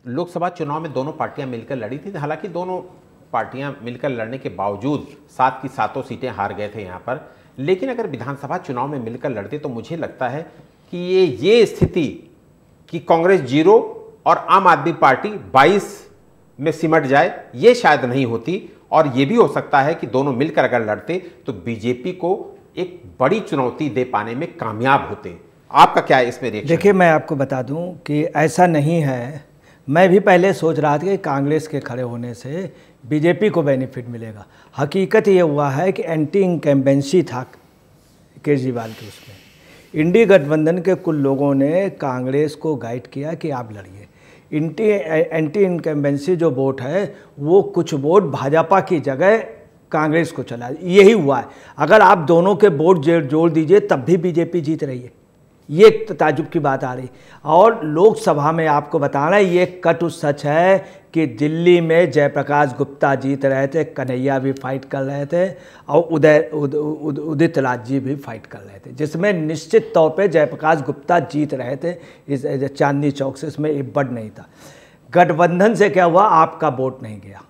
लोकसभा चुनाव में दोनों पार्टियां मिलकर लड़ी थी। हालांकि दोनों पार्टियां मिलकर लड़ने के बावजूद 7 की 7 सीटें हार गए थे यहाँ पर, लेकिन अगर विधानसभा चुनाव में मिलकर लड़ते तो मुझे लगता है कि ये स्थिति कि कांग्रेस 0 और आम आदमी पार्टी 22 में सिमट जाए, ये शायद नहीं होती। और ये भी हो सकता है कि दोनों मिलकर अगर लड़ते तो बीजेपी को एक बड़ी चुनौती दे पाने में कामयाब होते। आपका क्या है इसमें रिएक्शन? देखिए, मैं आपको बता दूं कि ऐसा नहीं है। मैं भी पहले सोच रहा था कि कांग्रेस के खड़े होने से बीजेपी को बेनिफिट मिलेगा। हकीकत ये हुआ है कि एंटी इनकम्बेंसी था केजरीवाल के, उसमें इंडी गठबंधन के कुछ लोगों ने कांग्रेस को गाइड किया कि आप लड़िए। एंटी इनकम्बेंसी जो वोट है वो कुछ वोट भाजपा की जगह कांग्रेस को चला, यही हुआ है। अगर आप दोनों के वोट जोड़ दीजिए तब भी बीजेपी जीत रही है, ये ताजुब की बात आ रही। और लोकसभा में आपको बताना है, ये कटु सच है कि दिल्ली में जयप्रकाश गुप्ता जीत रहे थे, कन्हैया भी फाइट कर रहे थे और उदित राज जी भी फाइट कर रहे थे, जिसमें निश्चित तौर पे जयप्रकाश गुप्ता जीत रहे थे इस चांदनी चौक से, इसमें एक बड़ नहीं था। गठबंधन से क्या हुआ, आपका वोट नहीं गया।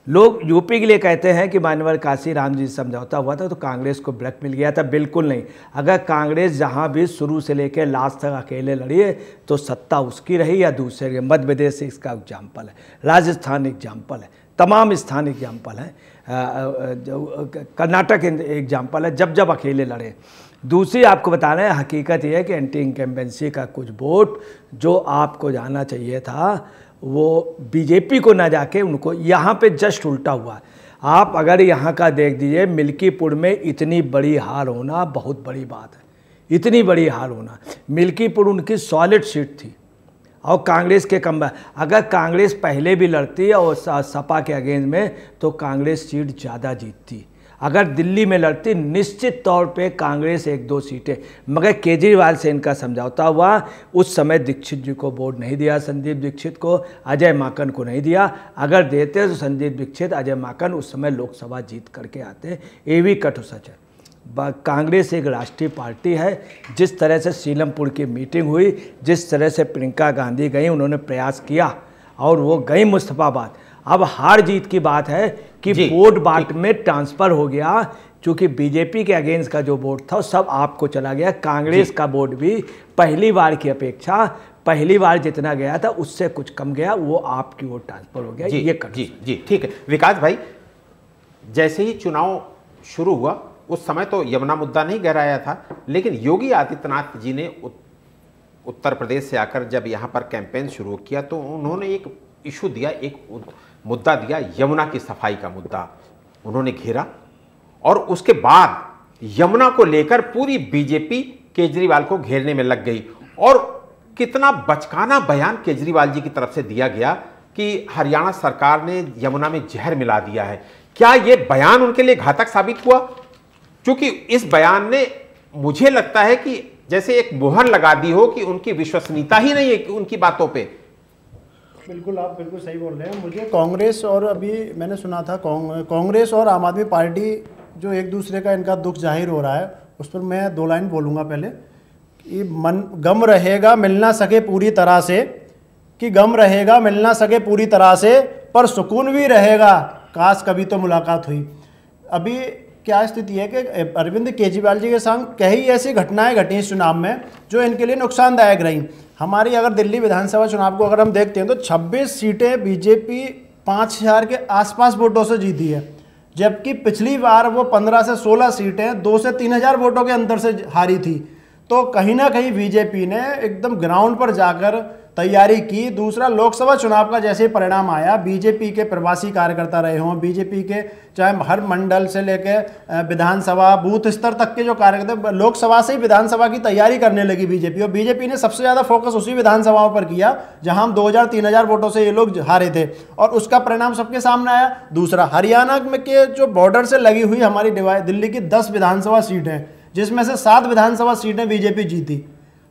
लोग यूपी के लिए कहते हैं कि मानवर काशी राम जी समझौता हुआ था तो कांग्रेस को ब्रेक मिल गया था। बिल्कुल नहीं। अगर कांग्रेस जहां भी शुरू से लेकर लास्ट तक अकेले लड़ी है तो सत्ता उसकी रही या दूसरे के। मध्य प्रदेश से इसका एग्जाम्पल है, राजस्थान एग्जाम्पल है, तमाम स्थान एग्जाम्पल हैं, कर्नाटक एग्जाम्पल है, जब अकेले लड़े। दूसरी आपको बताना है, हकीकत यह है कि एंटी इनकम्बेंसी का कुछ वोट जो आपको जाना चाहिए था वो बीजेपी को ना जाके उनको, यहाँ पे जस्ट उल्टा हुआ है। आप अगर यहाँ का देख दीजिए, मिल्कीपुर में इतनी बड़ी हार होना बहुत बड़ी बात है, इतनी बड़ी हार होना। मिल्कीपुर उनकी सॉलिड सीट थी और कांग्रेस के कम। अगर कांग्रेस पहले भी लड़ती और सपा के अगेंस्ट में तो कांग्रेस सीट ज़्यादा जीतती। अगर दिल्ली में लड़ती निश्चित तौर पे कांग्रेस 1-2 सीटें, मगर केजरीवाल से इनका समझौता हुआ। उस समय दीक्षित जी को वोट नहीं दिया, संदीप दीक्षित को, अजय माकन को नहीं दिया। अगर देते तो संदीप दीक्षित, अजय माकन उस समय लोकसभा जीत करके आते। ये भी कटु सच है। कांग्रेस एक राष्ट्रीय पार्टी है। जिस तरह से सीलमपुर की मीटिंग हुई, जिस तरह से प्रियंका गांधी गई, उन्होंने प्रयास किया और वो गई मुस्तफाबाद। अब हार जीत की बात है कि वोट बाट में ट्रांसफर हो गया, क्योंकि बीजेपी के अगेंस्ट का जो वोट था सब आपको चला गया। कांग्रेस का वोट भी पहली बार की अपेक्षा पहली बार जितना गया था उससे कुछ कम गया, वो आपकी वोट ट्रांसफर हो गया। ये जी ठीक है। विकास भाई, जैसे ही चुनाव शुरू हुआ उस समय तो यमुना मुद्दा नहीं गहराया था, लेकिन योगी आदित्यनाथ जी ने उत्तर प्रदेश से आकर जब यहाँ पर कैंपेन शुरू किया तो उन्होंने एक इशू दिया, एक मुद्दा दिया, यमुना की सफाई का मुद्दा। उन्होंने घेरा और उसके बाद यमुना को लेकर पूरी बीजेपी केजरीवाल को घेरने में लग गई। और कितना बचकाना बयान केजरीवाल जी की तरफ से दिया गया कि हरियाणा सरकार ने यमुना में जहर मिला दिया है। क्या यह बयान उनके लिए घातक साबित हुआ? क्योंकि इस बयान ने, मुझे लगता है कि जैसे एक मोहर लगा दी हो कि उनकी विश्वसनीयता ही नहीं है कि उनकी बातों पे। बिल्कुल, आप बिल्कुल सही बोल रहे हैं। मुझे कांग्रेस और अभी मैंने सुना था कांग्रेस और आम आदमी पार्टी जो एक दूसरे का इनका दुख जाहिर हो रहा है, उस पर मैं 2 लाइन बोलूँगा। पहले कि गम रहेगा मिल ना सके पूरी तरह से, कि गम रहेगा मिल ना सके पूरी तरह से, पर सुकून भी रहेगा काश कभी तो मुलाकात हुई। अभी क्या स्थिति है कि अरविंद केजरीवाल जी के संग कई ऐसी घटनाएं घटी इस चुनाव में जो इनके लिए नुकसानदायक रही। हमारी अगर दिल्ली विधानसभा चुनाव को अगर हम देखते हैं तो 26 सीटें बीजेपी 5000 के आसपास वोटों से जीती है, जबकि पिछली बार वो 15 से 16 सीटें 2 से 3000 वोटों के अंतर से हारी थी। तो कहीं ना कहीं बीजेपी ने एकदम ग्राउंड पर जाकर तैयारी की। दूसरा, लोकसभा चुनाव का जैसे परिणाम आया, बीजेपी के प्रवासी कार्यकर्ता रहे हों, बीजेपी के चाहे हर मंडल से लेकर विधानसभा बूथ स्तर तक के जो कार्यकर्ता, लोकसभा से ही विधानसभा की तैयारी करने लगी बीजेपी। और बीजेपी ने सबसे ज़्यादा फोकस उसी विधानसभाओं पर किया जहां 2000-3000 वोटों से ये लोग हारे थे, और उसका परिणाम सबके सामने आया। दूसरा, हरियाणा में के जो बॉर्डर से लगी हुई हमारी दिल्ली की 10 विधानसभा सीट हैं, जिसमें से 7 विधानसभा सीटें बीजेपी जीती।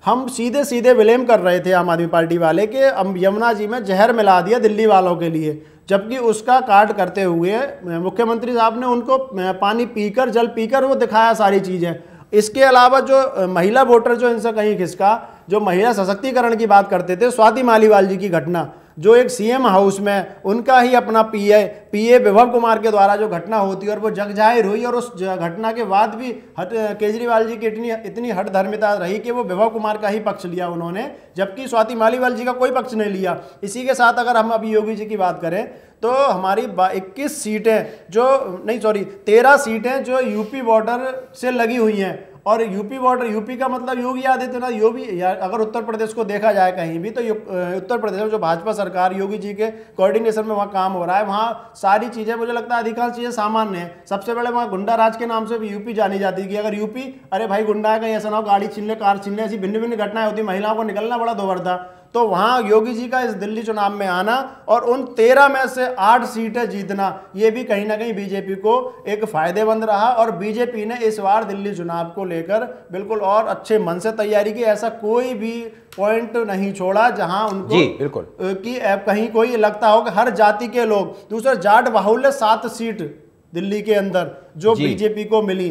हम सीधे सीधे विलेम कर रहे थे आम आदमी पार्टी वाले कि यमुना जी में जहर मिला दिया दिल्ली वालों के लिए, जबकि उसका काट करते हुए मुख्यमंत्री साहब ने उनको पानी पीकर, जल पीकर वो दिखाया सारी चीज़ें। इसके अलावा जो महिला वोटर जो इनसे कहीं खिसका, जो महिला सशक्तिकरण की बात करते थे, स्वाति मालीवाल जी की घटना, जो एक सीएम हाउस में उनका ही अपना पीए विभव कुमार के द्वारा जो घटना होती है और वो जग जाहिर हुई, और उस घटना के बाद भी केजरीवाल जी की इतनी हठधर्मिता रही कि वो विभव कुमार का ही पक्ष लिया उन्होंने, जबकि स्वाति मालीवाल जी का कोई पक्ष नहीं लिया। इसी के साथ अगर हम अभी योगी जी की बात करें तो हमारी 21 सीटें जो 13 सीटें जो यूपी बॉर्डर से लगी हुई हैं। और यूपी बॉर्डर, यूपी का मतलब योगी आदित्यनाथ, योगी अगर उत्तर प्रदेश को देखा जाए कहीं भी तो उत्तर प्रदेश में जो भाजपा सरकार योगी जी के कोऑर्डिनेशन में वहाँ काम हो रहा है, वहाँ सारी चीज़ें मुझे लगता है अधिकांश चीज़ें सामान्य हैं। सबसे पहले वहाँ गुंडा राज के नाम से भी यूपी जानी जाती है कि अगर यूपी, अरे भाई गुंडा है, कहीं ऐसा ना हो गाड़ी छीन ले, कार छीन ले, ऐसी भिन्न भिन्न घटनाएं होती, महिलाओं को निकलना बड़ा दोवर था। तो वहाँ योगी जी का इस दिल्ली चुनाव में आना और उन 13 में से 8 सीटें जीतना, ये भी कहीं ना कहीं बीजेपी को एक फायदेमंद रहा। और बीजेपी ने इस बार दिल्ली चुनाव को लेकर बिल्कुल और अच्छे मन से तैयारी की। ऐसा कोई भी पॉइंट नहीं छोड़ा जहां उनको जी बिल्कुल कि कहीं कोई लगता हो कि हर जाति के लोग। दूसरा, जाट बाहुल्य 7 सीट दिल्ली के अंदर जो बीजेपी को मिली,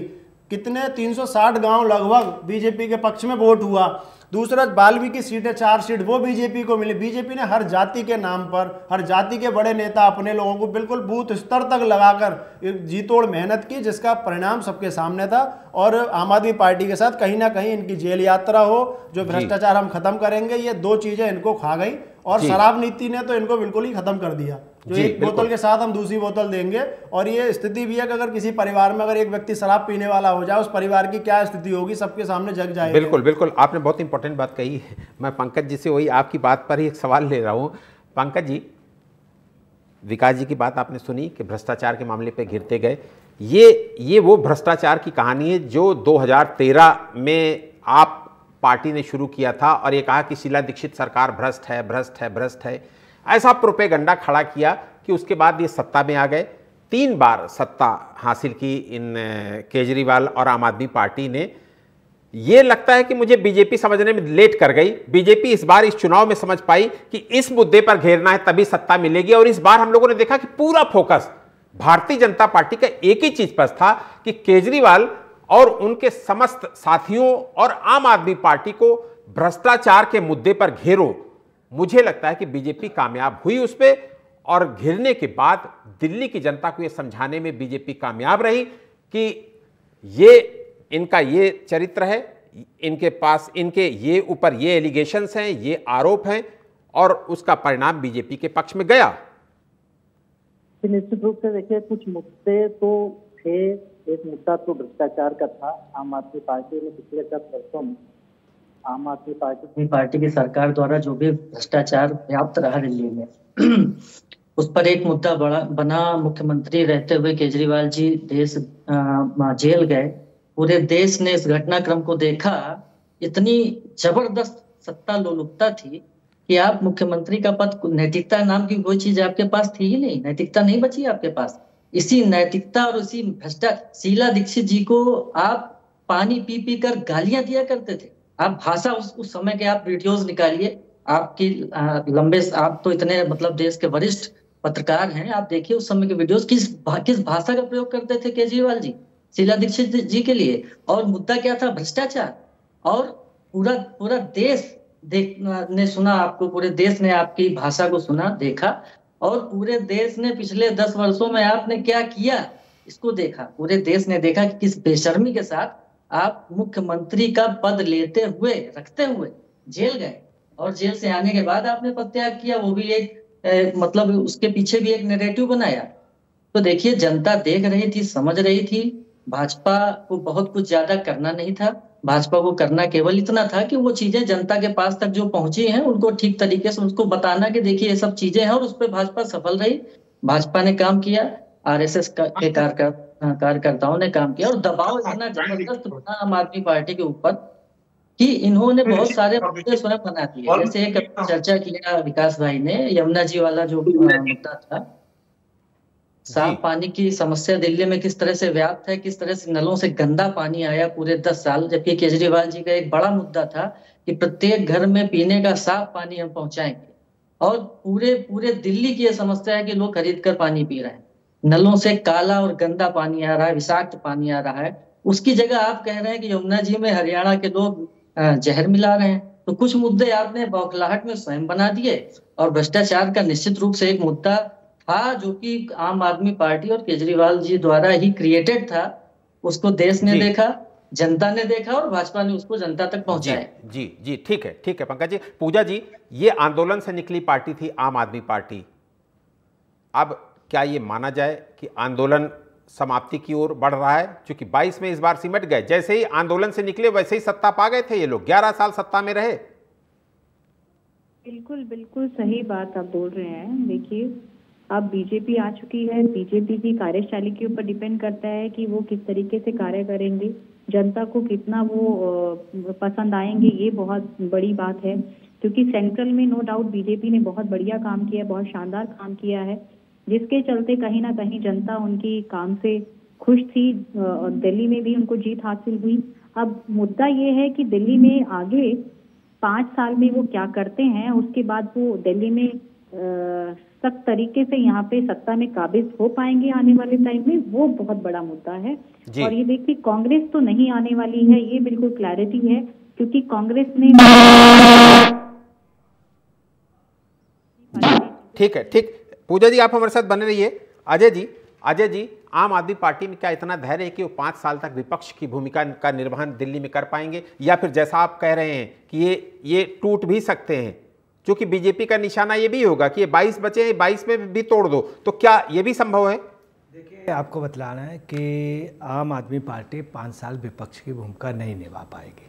कितने 360 गांव लगभग बीजेपी के पक्ष में वोट हुआ। दूसरा, वाल्मीकि सीटें 4 सीट वो बीजेपी को मिली। बीजेपी ने हर जाति के नाम पर, हर जाति के बड़े नेता अपने लोगों को बिल्कुल बूथ स्तर तक लगाकर जी तोड़ मेहनत की, जिसका परिणाम सबके सामने था। और आम आदमी पार्टी के साथ कहीं ना कहीं इनकी जेल यात्रा हो, जो भ्रष्टाचार हम खत्म करेंगे, ये 2 चीजें इनको खा गई। और शराब नीति ने तो इनको बिल्कुल ही खत्म कर दिया, जो एक बोतल के साथ हम दूसरी बोतल देंगे। और ये स्थिति भी है कि अगर किसी परिवार में अगर एक व्यक्ति शराब पीने वाला हो जाए, उस परिवार की क्या स्थिति होगी सबके सामने जग जाएगी। बिल्कुल बिल्कुल, आपने बहुत इंपॉर्टेंट बात कही। मैं पंकज जी से वही आपकी बात पर ही एक सवाल ले रहा हूं। पंकज जी, विकास जी की बात आपने सुनी कि भ्रष्टाचार के मामले पे घिरते गए। ये वो भ्रष्टाचार की कहानी है जो 2013 में आप पार्टी ने शुरू किया था और ये कहा कि शीला दीक्षित सरकार भ्रष्ट है, भ्रष्ट है, भ्रष्ट है। ऐसा प्रोपेगेंडा खड़ा किया कि उसके बाद ये सत्ता में आ गए। 3 बार सत्ता हासिल की इन केजरीवाल और आम आदमी पार्टी ने। ये लगता है कि मुझे बीजेपी समझने में लेट कर गई। बीजेपी इस बार इस चुनाव में समझ पाई कि इस मुद्दे पर घेरना है तभी सत्ता मिलेगी। और इस बार हम लोगों ने देखा कि पूरा फोकस भारतीय जनता पार्टी का एक ही चीज पर था कि केजरीवाल और उनके समस्त साथियों और आम आदमी पार्टी को भ्रष्टाचार के मुद्दे पर घेरो। मुझे लगता है कि बीजेपी कामयाब हुई उस पर, और घिरने के बाद दिल्ली की जनता को यह समझाने में बीजेपी कामयाब रही कि ये इनका ये चरित्र है, इनके पास इनके ये ऊपर ये एलिगेशंस हैं, ये आरोप हैं, और उसका परिणाम बीजेपी के पक्ष में गया। निश्चित रूप से देखिए, कुछ मुद्दे तो थे। एक मुद्दा तो भ्रष्टाचार का था। आम आदमी पार्टी ने पिछले 10 वर्षों में आम आदमी पार्टी की सरकार द्वारा जो भी भ्रष्टाचार व्याप्त रहा दिल्ली में, उस पर एक मुद्दा बना। मुख्यमंत्री रहते हुए केजरीवाल जी देश जेल गए। पूरे देश ने इस घटनाक्रम को देखा। इतनी जबरदस्त सत्ता लोलुपता थी कि आप मुख्यमंत्री का पद, नैतिकता नाम की कोई चीज आपके पास थी ही नहीं, नैतिकता नहीं बची आपके पास। इसी नैतिकता और उसी भ्रष्टाचार, शीला दीक्षित जी को आप पानी पी पी कर गालियां दिया करते थे। आप भाषा उस समय के आप वीडियोस निकालिए, आपकी लंबे, आप तो इतने मतलब देश के वरिष्ठ पत्रकार हैं, आप देखिए उस समय के वीडियोस, किस भाषा का प्रयोग करते थे केजरीवाल जी शीला दीक्षित जी के लिए। और मुद्दा क्या था? भ्रष्टाचार। और पूरा पूरा देश ने सुना आपको, पूरे देश ने आपकी भाषा को सुना, देखा। और पूरे देश ने पिछले 10 वर्षों में आपने क्या किया इसको देखा। पूरे देश ने देखा कि किस बेशर्मी के साथ आप मुख्यमंत्री का पद लेते हुए, रखते हुए जेल गए, और जेल से आने के बाद आपने पदत्याग किया, वो भी एक मतलब उसके पीछे भी एक नैरेटिव बनाया। तो देखिए, जनता देख रही थी, समझ रही थी। भाजपा को बहुत कुछ ज्यादा करना नहीं था। भाजपा को करना केवल इतना था कि वो चीजें जनता के पास तक जो पहुंची हैं उनको ठीक तरीके से उसको बताना कि देखिए ये सब चीजें हैं, और उस पर भाजपा सफल रही। भाजपा ने काम किया, आरएसएस के कार्यकर्ताओं ने काम किया, और दबाव इतना जबरदस्त बना आम आदमी पार्टी के ऊपर कि इन्होंने बहुत सारे मुद्दे स्वयं बना दिए। जैसे एक चर्चा किया विकास भाई ने, यमुना जी वाला जो मुद्दा था, साफ पानी की समस्या दिल्ली में किस तरह से व्याप्त है, किस तरह से नलों से गंदा पानी आया पूरे 10 साल। जबकि केजरीवाल जी का एक बड़ा मुद्दा था कि प्रत्येक घर में पीने का साफ पानी हम पहुंचाएंगे, और पूरे दिल्ली की यह समस्या है कि लोग खरीद कर पानी पी रहे हैं, नलों से काला और गंदा पानी आ रहा है, विषाक्त पानी आ रहा है। उसकी जगह आप कह रहे हैं कि यमुना जी में हरियाणा के लोग जहर मिला रहे हैं। तो कुछ मुद्दे आपने बौखलाहट में स्वयं बना दिए, और भ्रष्टाचार का निश्चित रूप से एक मुद्दा था जो कि आम आदमी पार्टी और केजरीवाल जी द्वारा ही क्रिएटेड था। उसको देश ने देखा, जनता ने देखा, और भाजपा ने उसको जनता तक पहुंचाया। जी जी, ठीक है पंकज जी। पूजा जी, ये आंदोलन से निकली पार्टी थी आम आदमी पार्टी। अब क्या ये माना जाए कि आंदोलन समाप्ति की ओर बढ़ रहा है? क्योंकि 22 में इस बार सिमट गए, जैसे ही आंदोलन से निकले वैसे ही सत्ता पा गए थे ये लोग, 11 साल सत्ता में रहे। बिल्कुल सही बात आप बोल रहे हैं। देखिए, अब बीजेपी आ चुकी है, बीजेपी की कार्यशैली के ऊपर डिपेंड करता है कि वो किस तरीके से कार्य करेंगे, जनता को कितना वो पसंद आएंगे, ये बहुत बड़ी बात है। क्योंकि सेंट्रल में नो डाउट बीजेपी ने बहुत बढ़िया काम किया, बहुत शानदार काम किया है, जिसके चलते कहीं ना कहीं जनता उनकी काम से खुश थी, और दिल्ली में भी उनको जीत हासिल हुई। अब मुद्दा ये है कि दिल्ली में आगे 5 साल में वो क्या करते हैं, उसके बाद वो दिल्ली में सख्त तरीके से यहाँ पे सत्ता में काबिज हो पाएंगे आने वाले टाइम में, वो बहुत बड़ा मुद्दा है। और ये देखिए, कांग्रेस तो नहीं आने वाली है, ये बिल्कुल क्लैरिटी है, क्योंकि कांग्रेस ने ठीक। पूजा जी, आप हमारे साथ बने रहिए। अजय जी, आम आदमी पार्टी में क्या इतना धैर्य है कि वो 5 साल तक विपक्ष की भूमिका का निर्वहन दिल्ली में कर पाएंगे, या फिर जैसा आप कह रहे हैं कि ये टूट भी सकते हैं? क्योंकि बीजेपी का निशाना ये भी होगा कि ये 22 बचे हैं, 22 में भी तोड़ दो, तो क्या ये भी संभव है? देखिए, आपको बतलाना है कि आम आदमी पार्टी 5 साल विपक्ष की भूमिका नहीं निभा पाएगी,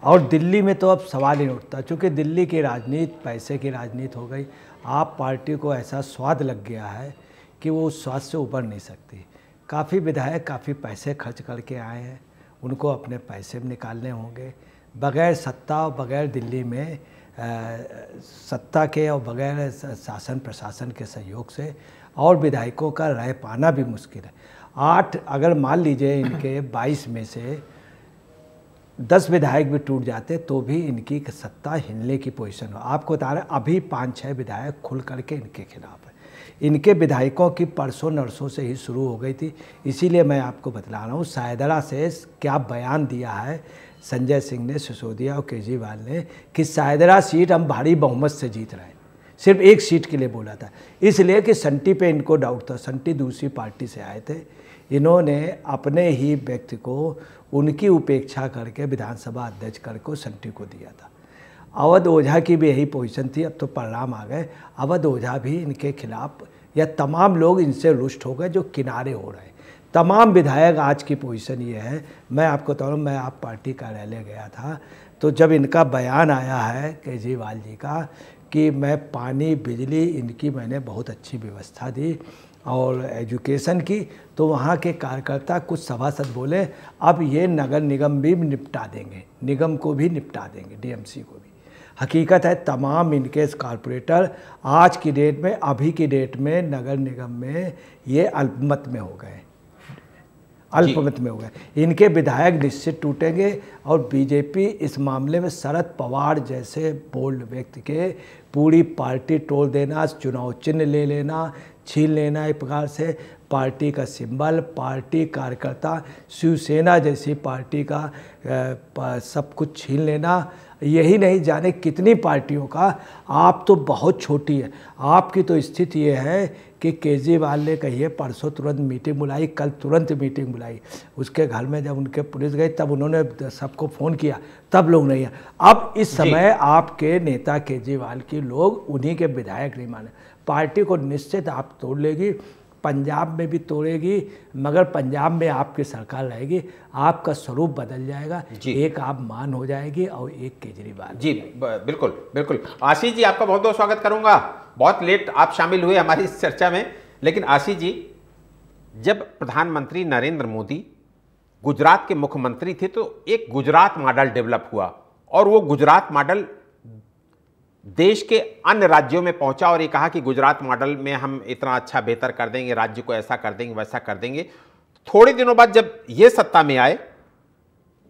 और दिल्ली में तो अब सवाल ही उठता, क्योंकि दिल्ली की राजनीति पैसे की राजनीति हो गई। आप पार्टी को ऐसा स्वाद लग गया है कि वो उस स्वाद से उबर नहीं सकती। काफ़ी विधायक काफ़ी पैसे खर्च करके आए हैं, उनको अपने पैसे निकालने होंगे। बगैर सत्ता और बगैर दिल्ली में सत्ता के और बगैर शासन प्रशासन के सहयोग से और विधायकों का रह पाना भी मुश्किल है। 8 अगर मान लीजिए इनके 22 में से 10 विधायक भी टूट जाते तो भी इनकी सत्ता हिलने की पोजीशन हो। आपको बता रहे अभी 5-6 विधायक खुल करके इनके खिलाफ है। इनके विधायकों की परसों नरसों से ही शुरू हो गई थी। इसीलिए मैं आपको बतला रहा हूँ, सायदरा से क्या बयान दिया है संजय सिंह ने, सिसोदिया और केजरीवाल ने, कि सायदरा सीट हम भारी बहुमत से जीत रहे हैं। सिर्फ 1 सीट के लिए बोला था, इसलिए कि संटी पे इनको डाउट था। संटी दूसरी पार्टी से आए थे, इन्होंने अपने ही व्यक्ति को उनकी उपेक्षा करके विधानसभा अध्यक्ष करके संटी को दिया था। अवध ओझा की भी यही पोजीशन थी, अब तो परिणाम आ गए। अवध ओझा भी इनके खिलाफ, या तमाम लोग इनसे रुष्ट हो गए जो किनारे हो रहे हैं। तमाम विधायक आज की पोजीशन ये है। मैं आपको बता रहा हूँ, मैं आप पार्टी कार्यालय गया था, तो जब इनका बयान आया है केजरीवाल जी का कि मैं पानी बिजली इनकी मैंने बहुत अच्छी व्यवस्था दी और एजुकेशन की, तो वहाँ के कार्यकर्ता कुछ सभासद बोले अब ये नगर निगम भी निपटा देंगे, निगम को भी निपटा देंगे, डीएमसी को भी। हकीकत है तमाम इनके कॉरपोरेटर आज की डेट में, अभी की डेट में नगर निगम में ये अल्पमत में हो गए, अल्पमत में हो गए। इनके विधायक निश्चित टूटेंगे और बीजेपी इस मामले में शरद पवार जैसे बोल्ड व्यक्ति के पूरी पार्टी तोड़ देना, चुनाव चिन्ह ले लेना, छीन लेना, एक प्रकार से पार्टी का सिंबल, पार्टी कार्यकर्ता, शिवसेना जैसी पार्टी का सब कुछ छीन लेना, यही नहीं जाने कितनी पार्टियों का। आप तो बहुत छोटी है, आपकी तो स्थिति ये है कि केजरीवाल ने कही है परसों तुरंत मीटिंग बुलाई, कल तुरंत मीटिंग बुलाई, उसके घर में जब उनके पुलिस गई तब उन्होंने सबको फ़ोन किया, तब लोग नहीं है। अब इस समय आपके नेता केजरीवाल की लोग उन्हीं के विधायक नहीं माने, पार्टी को निश्चित आप तोड़ लेगी, पंजाब में भी तोड़ेगी, मगर पंजाब में आपकी सरकार रहेगी, आपका स्वरूप बदल जाएगा, एक आप मान हो जाएगी और एक केजरीवाल। जी बिल्कुल बिल्कुल। आशीष जी आपका बहुत बहुत स्वागत करूंगा, बहुत लेट आप शामिल हुए हमारी इस चर्चा में। लेकिन आशीष जी, जब प्रधानमंत्री नरेंद्र मोदी गुजरात के मुख्यमंत्री थे तो एक गुजरात मॉडल डेवलप हुआ और वो गुजरात मॉडल देश के अन्य राज्यों में पहुंचा और ये कहा कि गुजरात मॉडल में हम इतना अच्छा बेहतर कर देंगे, राज्य को ऐसा कर देंगे, वैसा कर देंगे। थोड़े दिनों बाद जब ये सत्ता में आए,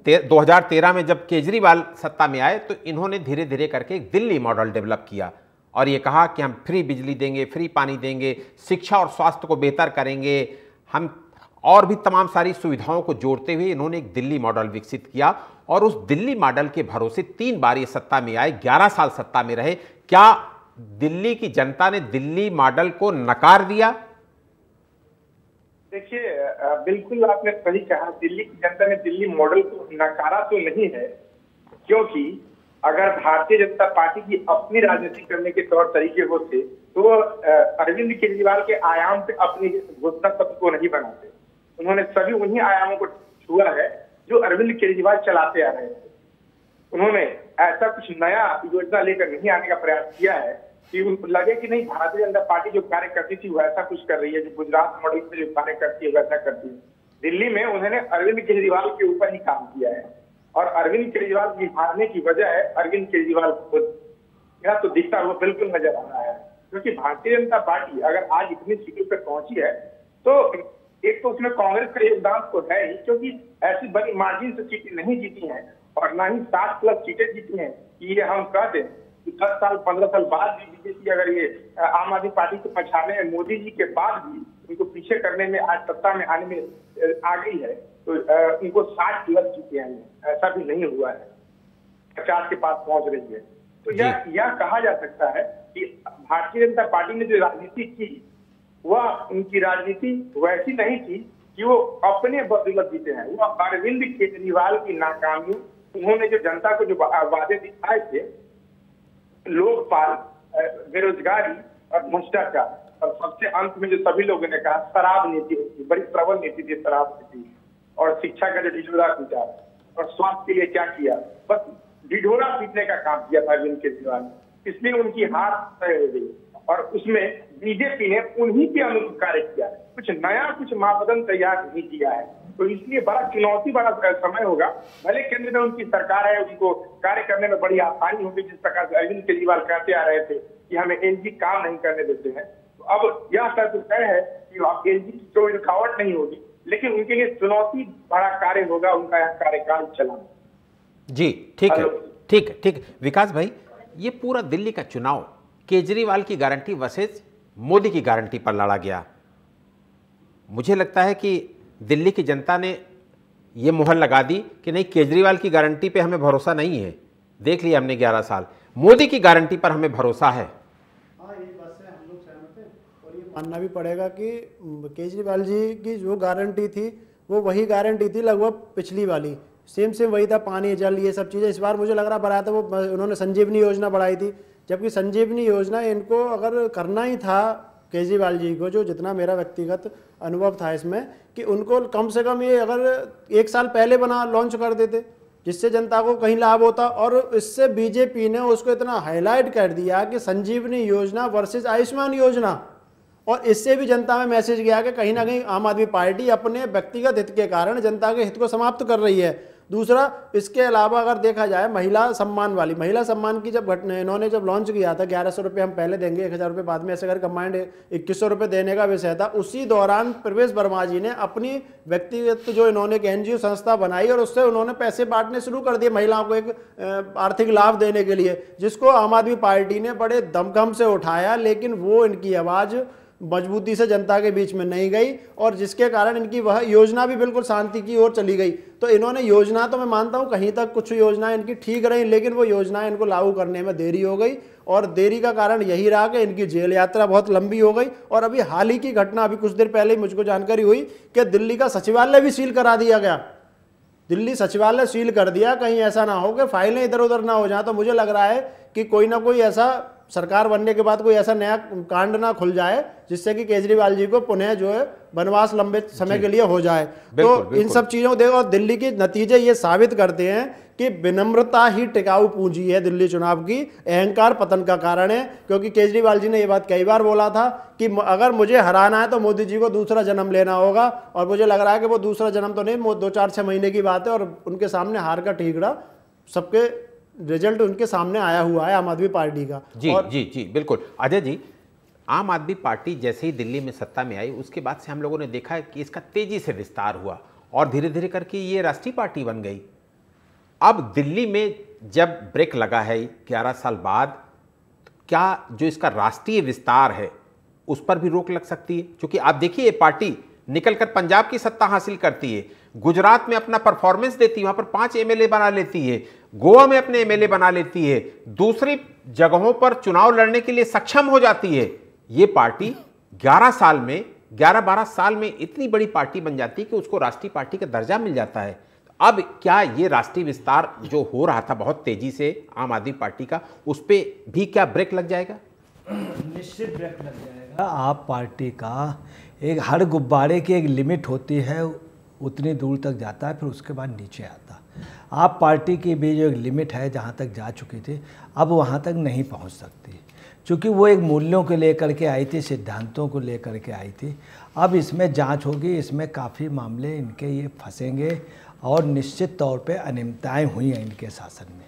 2013 में जब केजरीवाल सत्ता में आए, तो इन्होंने धीरे धीरे करके एक दिल्ली मॉडल डेवलप किया और ये कहा कि हम फ्री बिजली देंगे, फ्री पानी देंगे, शिक्षा और स्वास्थ्य को बेहतर करेंगे, हम और भी तमाम सारी सुविधाओं को जोड़ते हुए इन्होंने एक दिल्ली मॉडल विकसित किया और उस दिल्ली मॉडल के भरोसे 3 बार ये सत्ता में आए, 11 साल सत्ता में रहे। क्या दिल्ली की जनता ने दिल्ली मॉडल को नकार दिया? देखिए, बिल्कुल आपने सही कहा, दिल्ली की जनता ने दिल्ली मॉडल को नकारा तो नहीं है, क्योंकि अगर भारतीय जनता पार्टी की अपनी राजनीति करने के तौर तरीके होते तो अरविंद केजरीवाल के आयाम पे अपनी घोषणा पत्र को नहीं बनाते। उन्होंने सभी उन्हीं आयामों को छुआ है जो अरविंद केजरीवाल चलाते आ रहे थे। उन्होंने ऐसा कुछ नया योजना लेकर नहीं आने का प्रयास किया है कि उनको लगे कि नहीं, भारतीय जनता पार्टी जो कार्य करती थी वैसा कुछ कर रही है, जो गुजरात मॉडल से जो कार्य करती है वैसा करती है। दिल्ली में उन्होंने अरविंद केजरीवाल के ऊपर ही काम किया है और अरविंद केजरीवाल की हारने की वजह है अरविंद केजरीवाल को तो दिखता हुआ बिल्कुल नजर आ रहा है, क्योंकि भारतीय जनता पार्टी अगर आज इतनी सीटों पर पहुंची है तो एक तो उसमें कांग्रेस का योगदान तो है ही, क्योंकि ऐसी बड़ी मार्जिन से सीटें नहीं जीती हैं और ना ही 60+ सीटें जीती हैं कि ये हम कह दें कि 10 साल 15 साल बाद भी बीजेपी अगर ये आम आदमी पार्टी को पछाड़ने में, मोदी जी के बाद भी उनको पीछे करने में, आज सत्ता में आने में आ गई है, तो उनको 60+ सीटें आई हैं। ऐसा भी नहीं हुआ है, 50 के पास पहुंच रही है। तो यह कहा जा सकता है कि भारतीय जनता पार्टी ने जो राजनीति की वह उनकी राजनीति वैसी नहीं थी कि वो अपने बदौलत जीते हैं। वो अरविंद केजरीवाल की नाकामी, उन्होंने जो जनता को जो वादे दिखाए थे, लोकपाल, बेरोजगारी और भ्रष्टाचार, और सबसे अंत में जो सभी लोगों ने कहा शराब नीति होती, बड़ी प्रबल नीति थी शराब नीति, और शिक्षा का जो ढिढोरा पीटा और स्वास्थ्य के लिए क्या किया, बस ढिढोरा पीटने का काम किया था अरविंद केजरीवाल। इसलिए उनकी हार तय हो गई और उसमें बीजेपी ने उन्हीं के अनुरूप कार्य किया, कुछ नया, कुछ मापदंड तैयार नहीं किया है। तो इसलिए बड़ा चुनौती वाला समय होगा। भले केंद्र में उनकी सरकार है, उनको कार्य करने में बड़ी आसानी होगी, जिस प्रकार से अरविंद केजरीवाल कहते आ रहे थे कि हमें एलजी काम नहीं करने देते हैं। तो अब यह शर्त तय है कि अब एलजी की कोई रुकावट नहीं होगी, लेकिन उनके लिए चुनौती बड़ा कार्य होगा उनका यह कार्यकाल चलाना। जी ठीक है, ठीक है, ठीक है। विकास भाई, ये पूरा दिल्ली का चुनाव केजरीवाल की गारंटी वर्सेस मोदी की गारंटी पर लड़ा गया। मुझे लगता है कि दिल्ली की जनता ने ये मुहर लगा दी कि नहीं, केजरीवाल की गारंटी पे हमें भरोसा नहीं है, देख लिया हमने 11 साल, मोदी की गारंटी पर हमें भरोसा है। हाँ, ये बात से हम लोग सहमत हैं और ये मानना भी पड़ेगा कि केजरीवाल जी की जो गारंटी थी वो वही गारंटी थी लगभग पिछली वाली, सेम वही था, पानी जल ये सब चीज़ें। इस बार मुझे लग रहा बढ़ाया था वो, उन्होंने संजीवनी योजना बढ़ाई थी, जबकि संजीवनी योजना इनको अगर करना ही था केजरीवाल जी को, जो जितना मेरा व्यक्तिगत अनुभव था इसमें, कि उनको कम से कम ये अगर 1 साल पहले लॉन्च कर देते जिससे जनता को कहीं लाभ होता। और इससे बीजेपी ने उसको इतना हाईलाइट कर दिया कि संजीवनी योजना वर्सेस आयुष्मान योजना, और इससे भी जनता में मैसेज गया कि कहीं ना कहीं आम आदमी पार्टी अपने व्यक्तिगत हित के कारण जनता के हित को समाप्त कर रही है। दूसरा, इसके अलावा अगर देखा जाए महिला सम्मान की जब इन्होंने जब लॉन्च किया था, 1100 रुपये हम पहले देंगे, 1000 रुपये बाद में, ऐसे अगर कंबाइंड 2100 रुपये देने का विषय था। उसी दौरान प्रवेश वर्मा जी ने अपनी व्यक्तिगत जो इन्होंने एक NGO संस्था बनाई और उससे उन्होंने पैसे बांटने शुरू कर दिए महिलाओं को एक आर्थिक लाभ देने के लिए, जिसको आम आदमी पार्टी ने बड़े दमखम से उठाया, लेकिन वो इनकी आवाज़ मजबूती से जनता के बीच में नहीं गई, और जिसके कारण इनकी वह योजना भी बिल्कुल शांति की ओर चली गई। तो इन्होंने योजना, तो मैं मानता हूं कहीं तक कुछ योजनाएं इनकी ठीक रही, लेकिन वो योजनाएं इनको लागू करने में देरी हो गई, और देरी का कारण यही रहा कि इनकी जेल यात्रा बहुत लंबी हो गई। और अभी हाल ही की घटना, अभी कुछ देर पहले ही मुझको जानकारी हुई कि दिल्ली का सचिवालय भी सील करा दिया गया। दिल्ली सचिवालय सील कर दिया, कहीं ऐसा ना हो कि फाइलें इधर उधर ना हो जाए। तो मुझे लग रहा है कि कोई ना कोई ऐसा सरकार बनने के बाद कोई ऐसा नया कांड ना खुल जाए जिससे कि केजरीवाल जी को पुनः जो है वनवास लंबे समय के लिए हो जाए। तो इन सब चीजों को देखो, और दिल्ली के नतीजे ये साबित करते हैं कि विनम्रता ही टिकाऊ पूंजी है दिल्ली चुनाव की, अहंकार पतन का कारण है। क्योंकि केजरीवाल जी ने ये बात कई बार बोला था कि अगर मुझे हराना है तो मोदी जी को दूसरा जन्म लेना होगा, और मुझे लग रहा है कि वो दूसरा जन्म तो नहीं, 2-4-6 महीने की बात है, और उनके सामने हार का ठीकरा सबके रिजल्ट उनके सामने आया हुआ है आम आदमी पार्टी का। जी बिल्कुल। अजय जी, आम आदमी पार्टी जैसे ही दिल्ली में सत्ता में आई, उसके बाद से हम लोगों ने देखा है कि इसका तेजी से विस्तार हुआ और धीरे धीरे करके ये राष्ट्रीय पार्टी बन गई। अब दिल्ली में जब ब्रेक लगा है 11 साल बाद, क्या जो इसका राष्ट्रीय विस्तार है उस पर भी रोक लग सकती है? क्योंकि आप देखिए, ये पार्टी निकलकर पंजाब की सत्ता हासिल करती है, गुजरात में अपना परफॉर्मेंस देती है, वहां पर 5 MLA बना लेती है, गोवा में अपने MLA बना लेती है, दूसरी जगहों पर चुनाव लड़ने के लिए सक्षम हो जाती है। ये पार्टी 11-12 साल में इतनी बड़ी पार्टी बन जाती है कि उसको राष्ट्रीय पार्टी का दर्जा मिल जाता है। अब क्या ये राष्ट्रीय विस्तार जो हो रहा था बहुत तेजी से आम आदमी पार्टी का, उस पर भी क्या ब्रेक लग जाएगा? निश्चित ब्रेक लग जाएगा। आप पार्टी का एक हर गुब्बारे की एक लिमिट होती है, उतनी दूर तक जाता है, फिर उसके बाद नीचे आता। आप पार्टी की भी जो एक लिमिट है जहाँ तक जा चुकी थी, अब वहाँ तक नहीं पहुँच सकती, क्योंकि वो एक मूल्यों को लेकर के आई थी, सिद्धांतों को लेकर के आई थी। अब इसमें जांच होगी, इसमें काफ़ी मामले इनके ये फंसेंगे, और निश्चित तौर पे अनियमितताएँ हुई हैं इनके शासन में।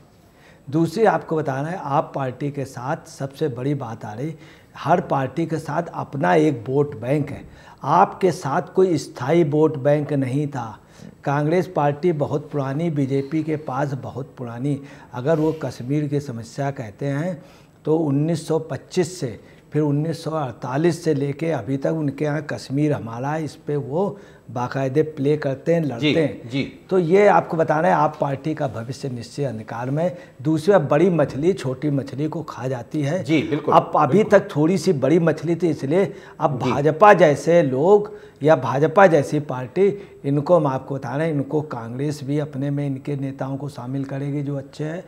दूसरी आपको बताना है, आप पार्टी के साथ सबसे बड़ी बात आ रही, हर पार्टी के साथ अपना एक वोट बैंक है। आपके साथ कोई स्थायी वोट बैंक नहीं था। कांग्रेस पार्टी बहुत पुरानी, बीजेपी के पास बहुत पुरानी। अगर वो कश्मीर की समस्या कहते हैं तो 1925 से फिर 1948 से लेके अभी तक उनके यहाँ कश्मीर हमारा, इस पे वो बाकायदे प्ले करते हैं, लड़ते हैं। जी। तो ये आपको बताना है, आप पार्टी का भविष्य निश्चय अंधकार में। दूसरा, बड़ी मछली छोटी मछली को खा जाती है। जी बिल्कुल। अब अभी तक थोड़ी सी बड़ी मछली थी, इसलिए अब भाजपा जैसे लोग या भाजपा जैसी पार्टी, इनको हम आपको बता रहे हैं, इनको कांग्रेस भी अपने में इनके नेताओं को शामिल करेगी जो अच्छे हैं,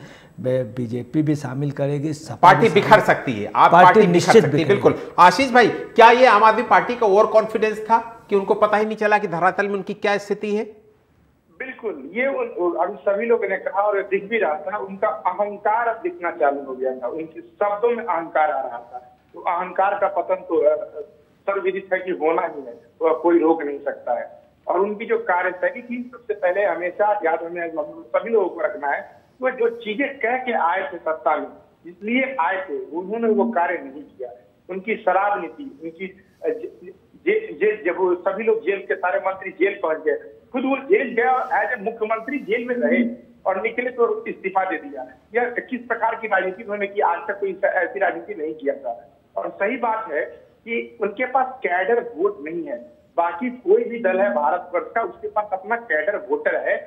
बीजेपी भी शामिल करेगी, पार्टी बिखर सकती है। आप पार्टी निश्चित बिल्कुल। आशीष भाई, क्या ये आम आदमी पार्टी का ओवर कॉन्फिडेंस था कि उनको पता ही नहीं चला कि धरातल में उनकी क्या स्थिति है? बिल्कुल, ये अभी सभी लोगों ने कहा और दिख भी रहा था, उनका अहंकार अब दिखना चालू हो गया था, उनके शब्दों में अहंकार आ रहा था। तो अहंकार का पतन तो सर्वविदित है कि होना ही है, तो कोई रोक नहीं सकता है। और उनकी जो कार्यशैली थी, सबसे पहले हमेशा याद हमें सभी लोगों को रखना है, वो जो चीजें कह के आए थे सत्ता में, इसलिए आए थे, उन्होंने वो कार्य नहीं किया। उनकी शराब नीति, उनकी जब वो सभी लोग जेल के सारे मंत्री जेल पहुंच गए, खुद वो जेल गया और एज ए मुख्यमंत्री जेल में रहे और निकले तो इस्तीफा दे दिया। यह किस प्रकार की राजनीति उन्होंने की? आज तक कोई ऐसी राजनीति नहीं किया था। और सही बात है कि उनके पास कैडर वोट नहीं है। बाकी कोई भी दल है भारतवर्ष का, उसके पास अपना कैडर वोटर है,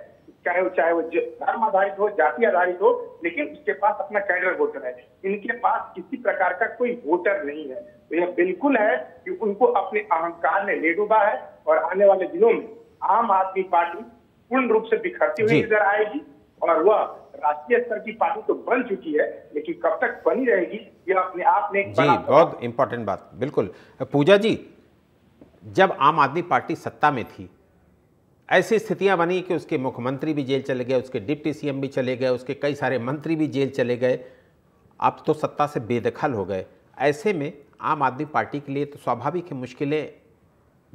चाहे वो धर्म आधारित हो, जाति आधारित हो, लेकिन उसके पास अपना कैडर वोटर है। इनके पास किसी प्रकार का कोई वोटर नहीं है। तो यह बिल्कुल है कि उनको अपने अहंकार ने ले डूबा है, और आने वाले दिनों में आम आदमी पार्टी पूर्ण रूप से बिखरती हुई नजर आएगी। और वह राष्ट्रीय स्तर की पार्टी तो बन चुकी है, लेकिन कब तक बनी रहेगी यह अपने आप में एक बड़ा बहुत इंपॉर्टेंट बात। बिल्कुल। पूजा जी, जब आम आदमी पार्टी सत्ता में थी ऐसी स्थितियां बनी कि उसके मुख्यमंत्री भी जेल चले गए, उसके डिप्टी सीएम भी चले गए, उसके कई सारे मंत्री भी जेल चले गए, अब तो सत्ता से बेदखल हो गए। ऐसे में आम आदमी पार्टी के लिए तो स्वाभाविक है, मुश्किलें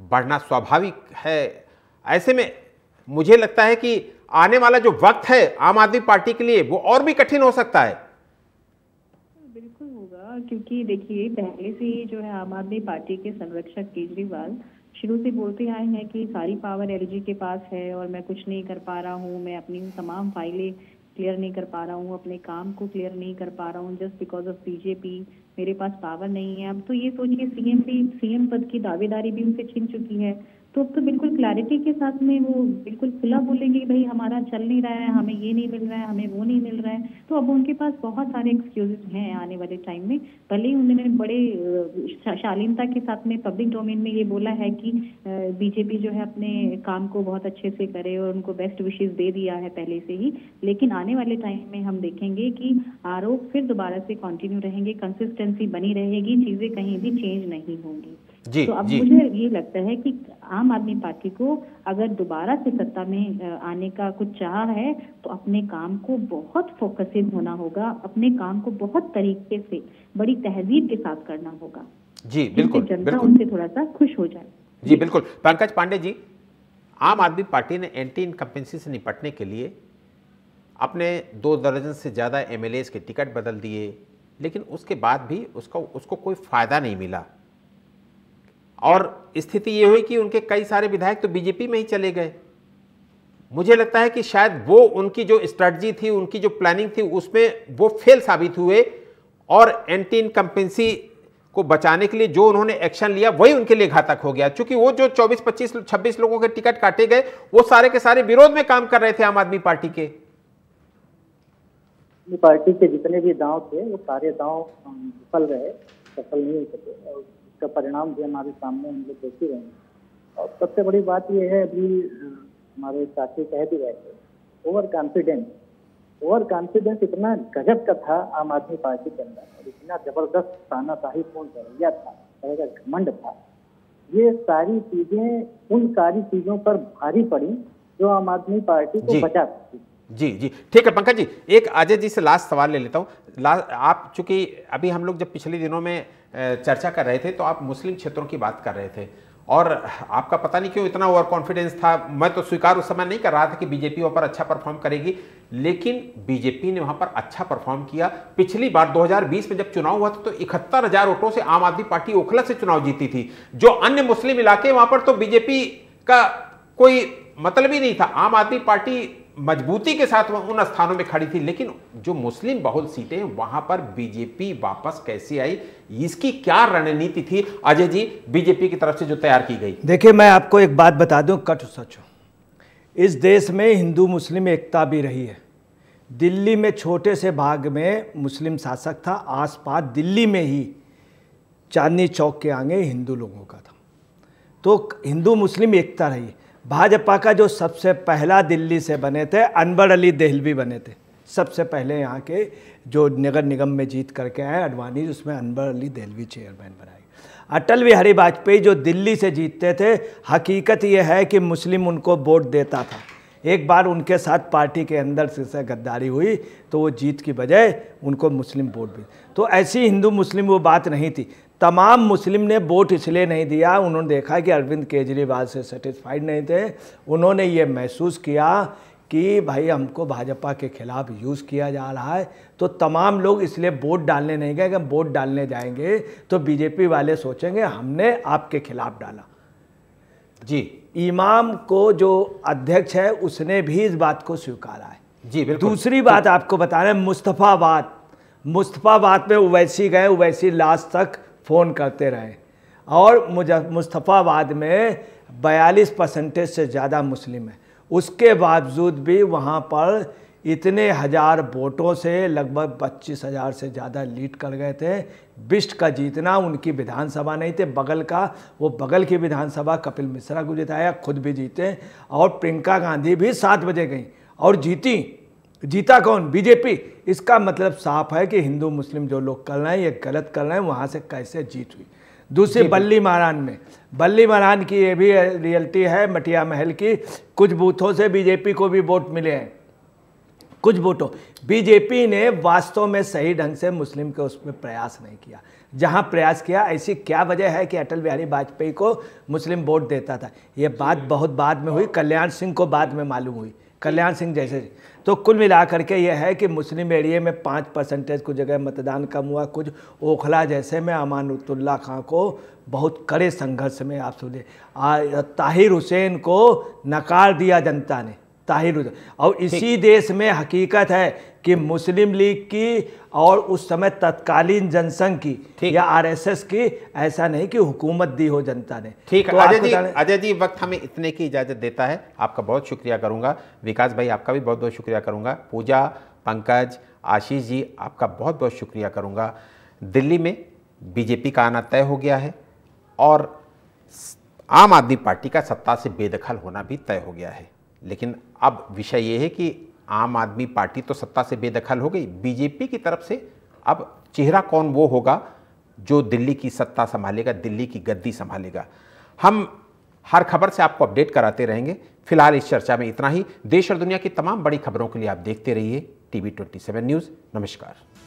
बढ़ना स्वाभाविक है। ऐसे में मुझे लगता है कि आने वाला जो वक्त है आम आदमी पार्टी के लिए वो और भी कठिन हो सकता है। बिल्कुल होगा, क्योंकि देखिए पहले से ही जो है आम आदमी पार्टी के संरक्षक केजरीवाल शुरू से बोलते आए हैं कि सारी पावर एलजी के पास है और मैं कुछ नहीं कर पा रहा हूँ, मैं अपनी तमाम फाइलें क्लियर नहीं कर पा रहा हूँ, अपने काम को क्लियर नहीं कर पा रहा हूँ, जस्ट बिकॉज ऑफ बीजेपी, मेरे पास पावर नहीं है। अब तो ये सोचिए सीएम पद की दावेदारी भी उनसे छिन चुकी है, तो अब तो बिल्कुल क्लैरिटी के साथ में वो बिल्कुल खुला बोलेंगे कि भाई हमारा चल नहीं रहा है, हमें ये नहीं मिल रहा है, हमें वो नहीं मिल रहा है। तो अब उनके पास बहुत सारे एक्सक्यूजेस हैं आने वाले टाइम में। भले ही उन्होंने बड़े शालीनता के साथ में पब्लिक डोमेन में ये बोला है कि बीजेपी जो है अपने काम को बहुत अच्छे से करे और उनको बेस्ट विशेष दे दिया है पहले से ही, लेकिन आने वाले टाइम में हम देखेंगे कि आरोप फिर दोबारा से कंटिन्यू रहेंगे, कंसिस्टेंसी बनी रहेगी, चीजें कहीं भी चेंज नहीं होंगी। तो अब मुझे ये लगता है कि आम आदमी पार्टी को अगर दोबारा से सत्ता में आने का कुछ चाह है तो अपने काम को बहुत फोकसिंग होना होगा, अपने काम को बहुत तरीके से बड़ी तहजीब के साथ करना होगा। जी बिल्कुल, जनता उनसे थोड़ा सा खुश हो जाए। जी बिल्कुल। पंकज पांडे जी, आम आदमी पार्टी ने एंटी इनकम्पेंसी से निपटने के लिए अपने 2 दर्जन से ज़्यादा एमएलएज के टिकट बदल दिए, लेकिन उसके बाद भी उसको कोई फायदा नहीं मिला और स्थिति ये हुई कि उनके कई सारे विधायक तो बीजेपी में ही चले गए। मुझे लगता है कि शायद वो उनकी जो स्ट्रैटेजी थी, उनकी जो प्लानिंग थी, उसमें वो फेल साबित हुए और एंटी इनकम्पेंसी को बचाने के लिए जो उन्होंने एक्शन लिया वही उनके लिए घातक हो गया, क्योंकि वो जो 24, 25, 26 लोगों के टिकट काटे गए वो सारे के सारे विरोध में काम कर रहे थे आम आदमी पार्टी के। पार्टी के जितने भी दांव थे वो सारे दांव विफल रहे, सफल नहीं हो सके और का परिणाम भी हमारे सामने हम लोग देख ही रहे हैं। और सबसे बड़ी बात यह है, अभी हमारे साथी कह भी रहे थे, ओवर कॉन्फिडेंस इतना गजब का था आम आदमी पार्टी के अंदर और इतना जबरदस्त तानाशाहीपूर्ण रवैया था, कहेगा घमंड था। ये सारी चीजें उन सारी चीजों पर भारी पड़ी जो आम आदमी पार्टी को बचा सकती। जी ठीक है पंकज जी, एक अजय जी से लास्ट सवाल ले लेता हूँ। आप चूंकि अभी हम लोग जब पिछले दिनों में चर्चा कर रहे थे तो आप मुस्लिम क्षेत्रों की बात कर रहे थे और आपका पता नहीं क्यों इतना ओवर कॉन्फिडेंस था। मैं तो स्वीकार उस समय नहीं कर रहा था कि बीजेपी वहाँ पर अच्छा परफॉर्म करेगी, लेकिन बीजेपी ने वहाँ पर अच्छा परफॉर्म किया। पिछली बार 2020 में जब चुनाव हुआ था तो 71,000 वोटों से आम आदमी पार्टी ओखला से चुनाव जीती थी। जो अन्य मुस्लिम इलाके वहाँ पर तो बीजेपी का कोई मतलब ही नहीं था। आम आदमी पार्टी मजबूती के साथ उन स्थानों में खड़ी थी, लेकिन जो मुस्लिम बहुल सीटें हैं वहां पर बीजेपी वापस कैसे आई, इसकी क्या रणनीति थी अजय जी बीजेपी की तरफ से जो तैयार की गई? देखिए, मैं आपको एक बात बता दूं, कट सच हो, इस देश में हिंदू मुस्लिम एकता भी रही है। दिल्ली में छोटे से भाग में मुस्लिम शासक था, आसपास दिल्ली में ही चांदनी चौक के आगे हिंदू लोगों का था, तो हिंदू मुस्लिम एकता रही। भाजपा का जो सबसे पहला दिल्ली से बने थे अनवर अली देहलवी बने थे, सबसे पहले यहाँ के जो नगर निगम में जीत करके आए अडवाणी, उसमें अनवर अली देहलवी चेयरमैन बनाए। अटल बिहारी वाजपेयी जो दिल्ली से जीतते थे, हकीकत ये है कि मुस्लिम उनको वोट देता था। एक बार उनके साथ पार्टी के अंदर से गद्दारी हुई तो वो जीत की बजाय उनको मुस्लिम वोट भी, तो ऐसी हिंदू मुस्लिम वो बात नहीं थी। तमाम मुस्लिम ने वोट इसलिए नहीं दिया, उन्होंने देखा कि अरविंद केजरीवाल से सेटिस्फाइड नहीं थे। उन्होंने ये महसूस किया कि भाई हमको भाजपा के खिलाफ यूज़ किया जा रहा है, तो तमाम लोग इसलिए वोट डालने नहीं गए। अगर वोट डालने जाएंगे तो बीजेपी वाले सोचेंगे हमने आपके खिलाफ डाला। जी, इमाम को जो अध्यक्ष है उसने भी इस बात को स्वीकारा है। जी बिल्कुल। दूसरी बात आपको बता रहे हैं, मुस्तफाबाद में ओवैसी गए, ओवैसी लास्ट तक फ़ोन करते रहे और मुस्तफाबाद में 42% से ज़्यादा मुस्लिम है, उसके बावजूद भी वहाँ पर इतने हज़ार वोटों से लगभग 25,000 से ज़्यादा लीड कर गए थे। बिष्ट का जीतना, उनकी विधानसभा नहीं थे, बगल का, वो बगल की विधानसभा कपिल मिश्रा को जिताया, खुद भी जीते और प्रियंका गांधी भी 7 बजे गई और जीती। जीता कौन? बीजेपी। इसका मतलब साफ है कि हिंदू मुस्लिम जो लोग कर रहे हैं ये गलत कर रहे हैं, वहाँ से कैसे जीत हुई। दूसरी बल्ली मारान में, बल्ली मारान की ये भी रियलिटी है मटिया महल की, कुछ बूथों से बीजेपी को भी वोट मिले हैं, कुछ वोटों। बीजेपी ने वास्तव में सही ढंग से मुस्लिम के उसमें प्रयास नहीं किया। जहां प्रयास किया, ऐसी क्या वजह है कि अटल बिहारी वाजपेयी को मुस्लिम वोट देता था? ये बात बहुत बाद में हुई, कल्याण सिंह को बाद में मालूम हुई, कल्याण सिंह जैसे। तो कुल मिलाकर के यह है कि मुस्लिम एरिया में 5% कुछ जगह मतदान कम हुआ, कुछ ओखला जैसे में अमानुतुल्लाह खां को बहुत कड़े संघर्ष में आप सुने, ताहिर हुसैन को नकार दिया जनता ने, ताहिर हुसैन। और इसी देश में हकीकत है कि मुस्लिम लीग की और उस समय तत्कालीन जनसंघ की या आरएसएस की, ऐसा नहीं कि हुकूमत दी हो जनता ने। ठीक तो है अजय जी, वक्त हमें इतने की इजाज़त देता है। आपका बहुत शुक्रिया करूंगा। विकास भाई आपका भी बहुत बहुत शुक्रिया करूंगा। पूजा, पंकज, आशीष जी आपका बहुत बहुत शुक्रिया करूंगा। दिल्ली में बीजेपी का आना तय हो गया है और आम आदमी पार्टी का सत्ता से बेदखल होना भी तय हो गया है। लेकिन अब विषय ये है कि आम आदमी पार्टी तो सत्ता से बेदखल हो गई, बीजेपी की तरफ से अब चेहरा कौन वो होगा जो दिल्ली की सत्ता संभालेगा, दिल्ली की गद्दी संभालेगा। हम हर खबर से आपको अपडेट कराते रहेंगे। फिलहाल इस चर्चा में इतना ही। देश और दुनिया की तमाम बड़ी खबरों के लिए आप देखते रहिए TV 27 न्यूज़। नमस्कार।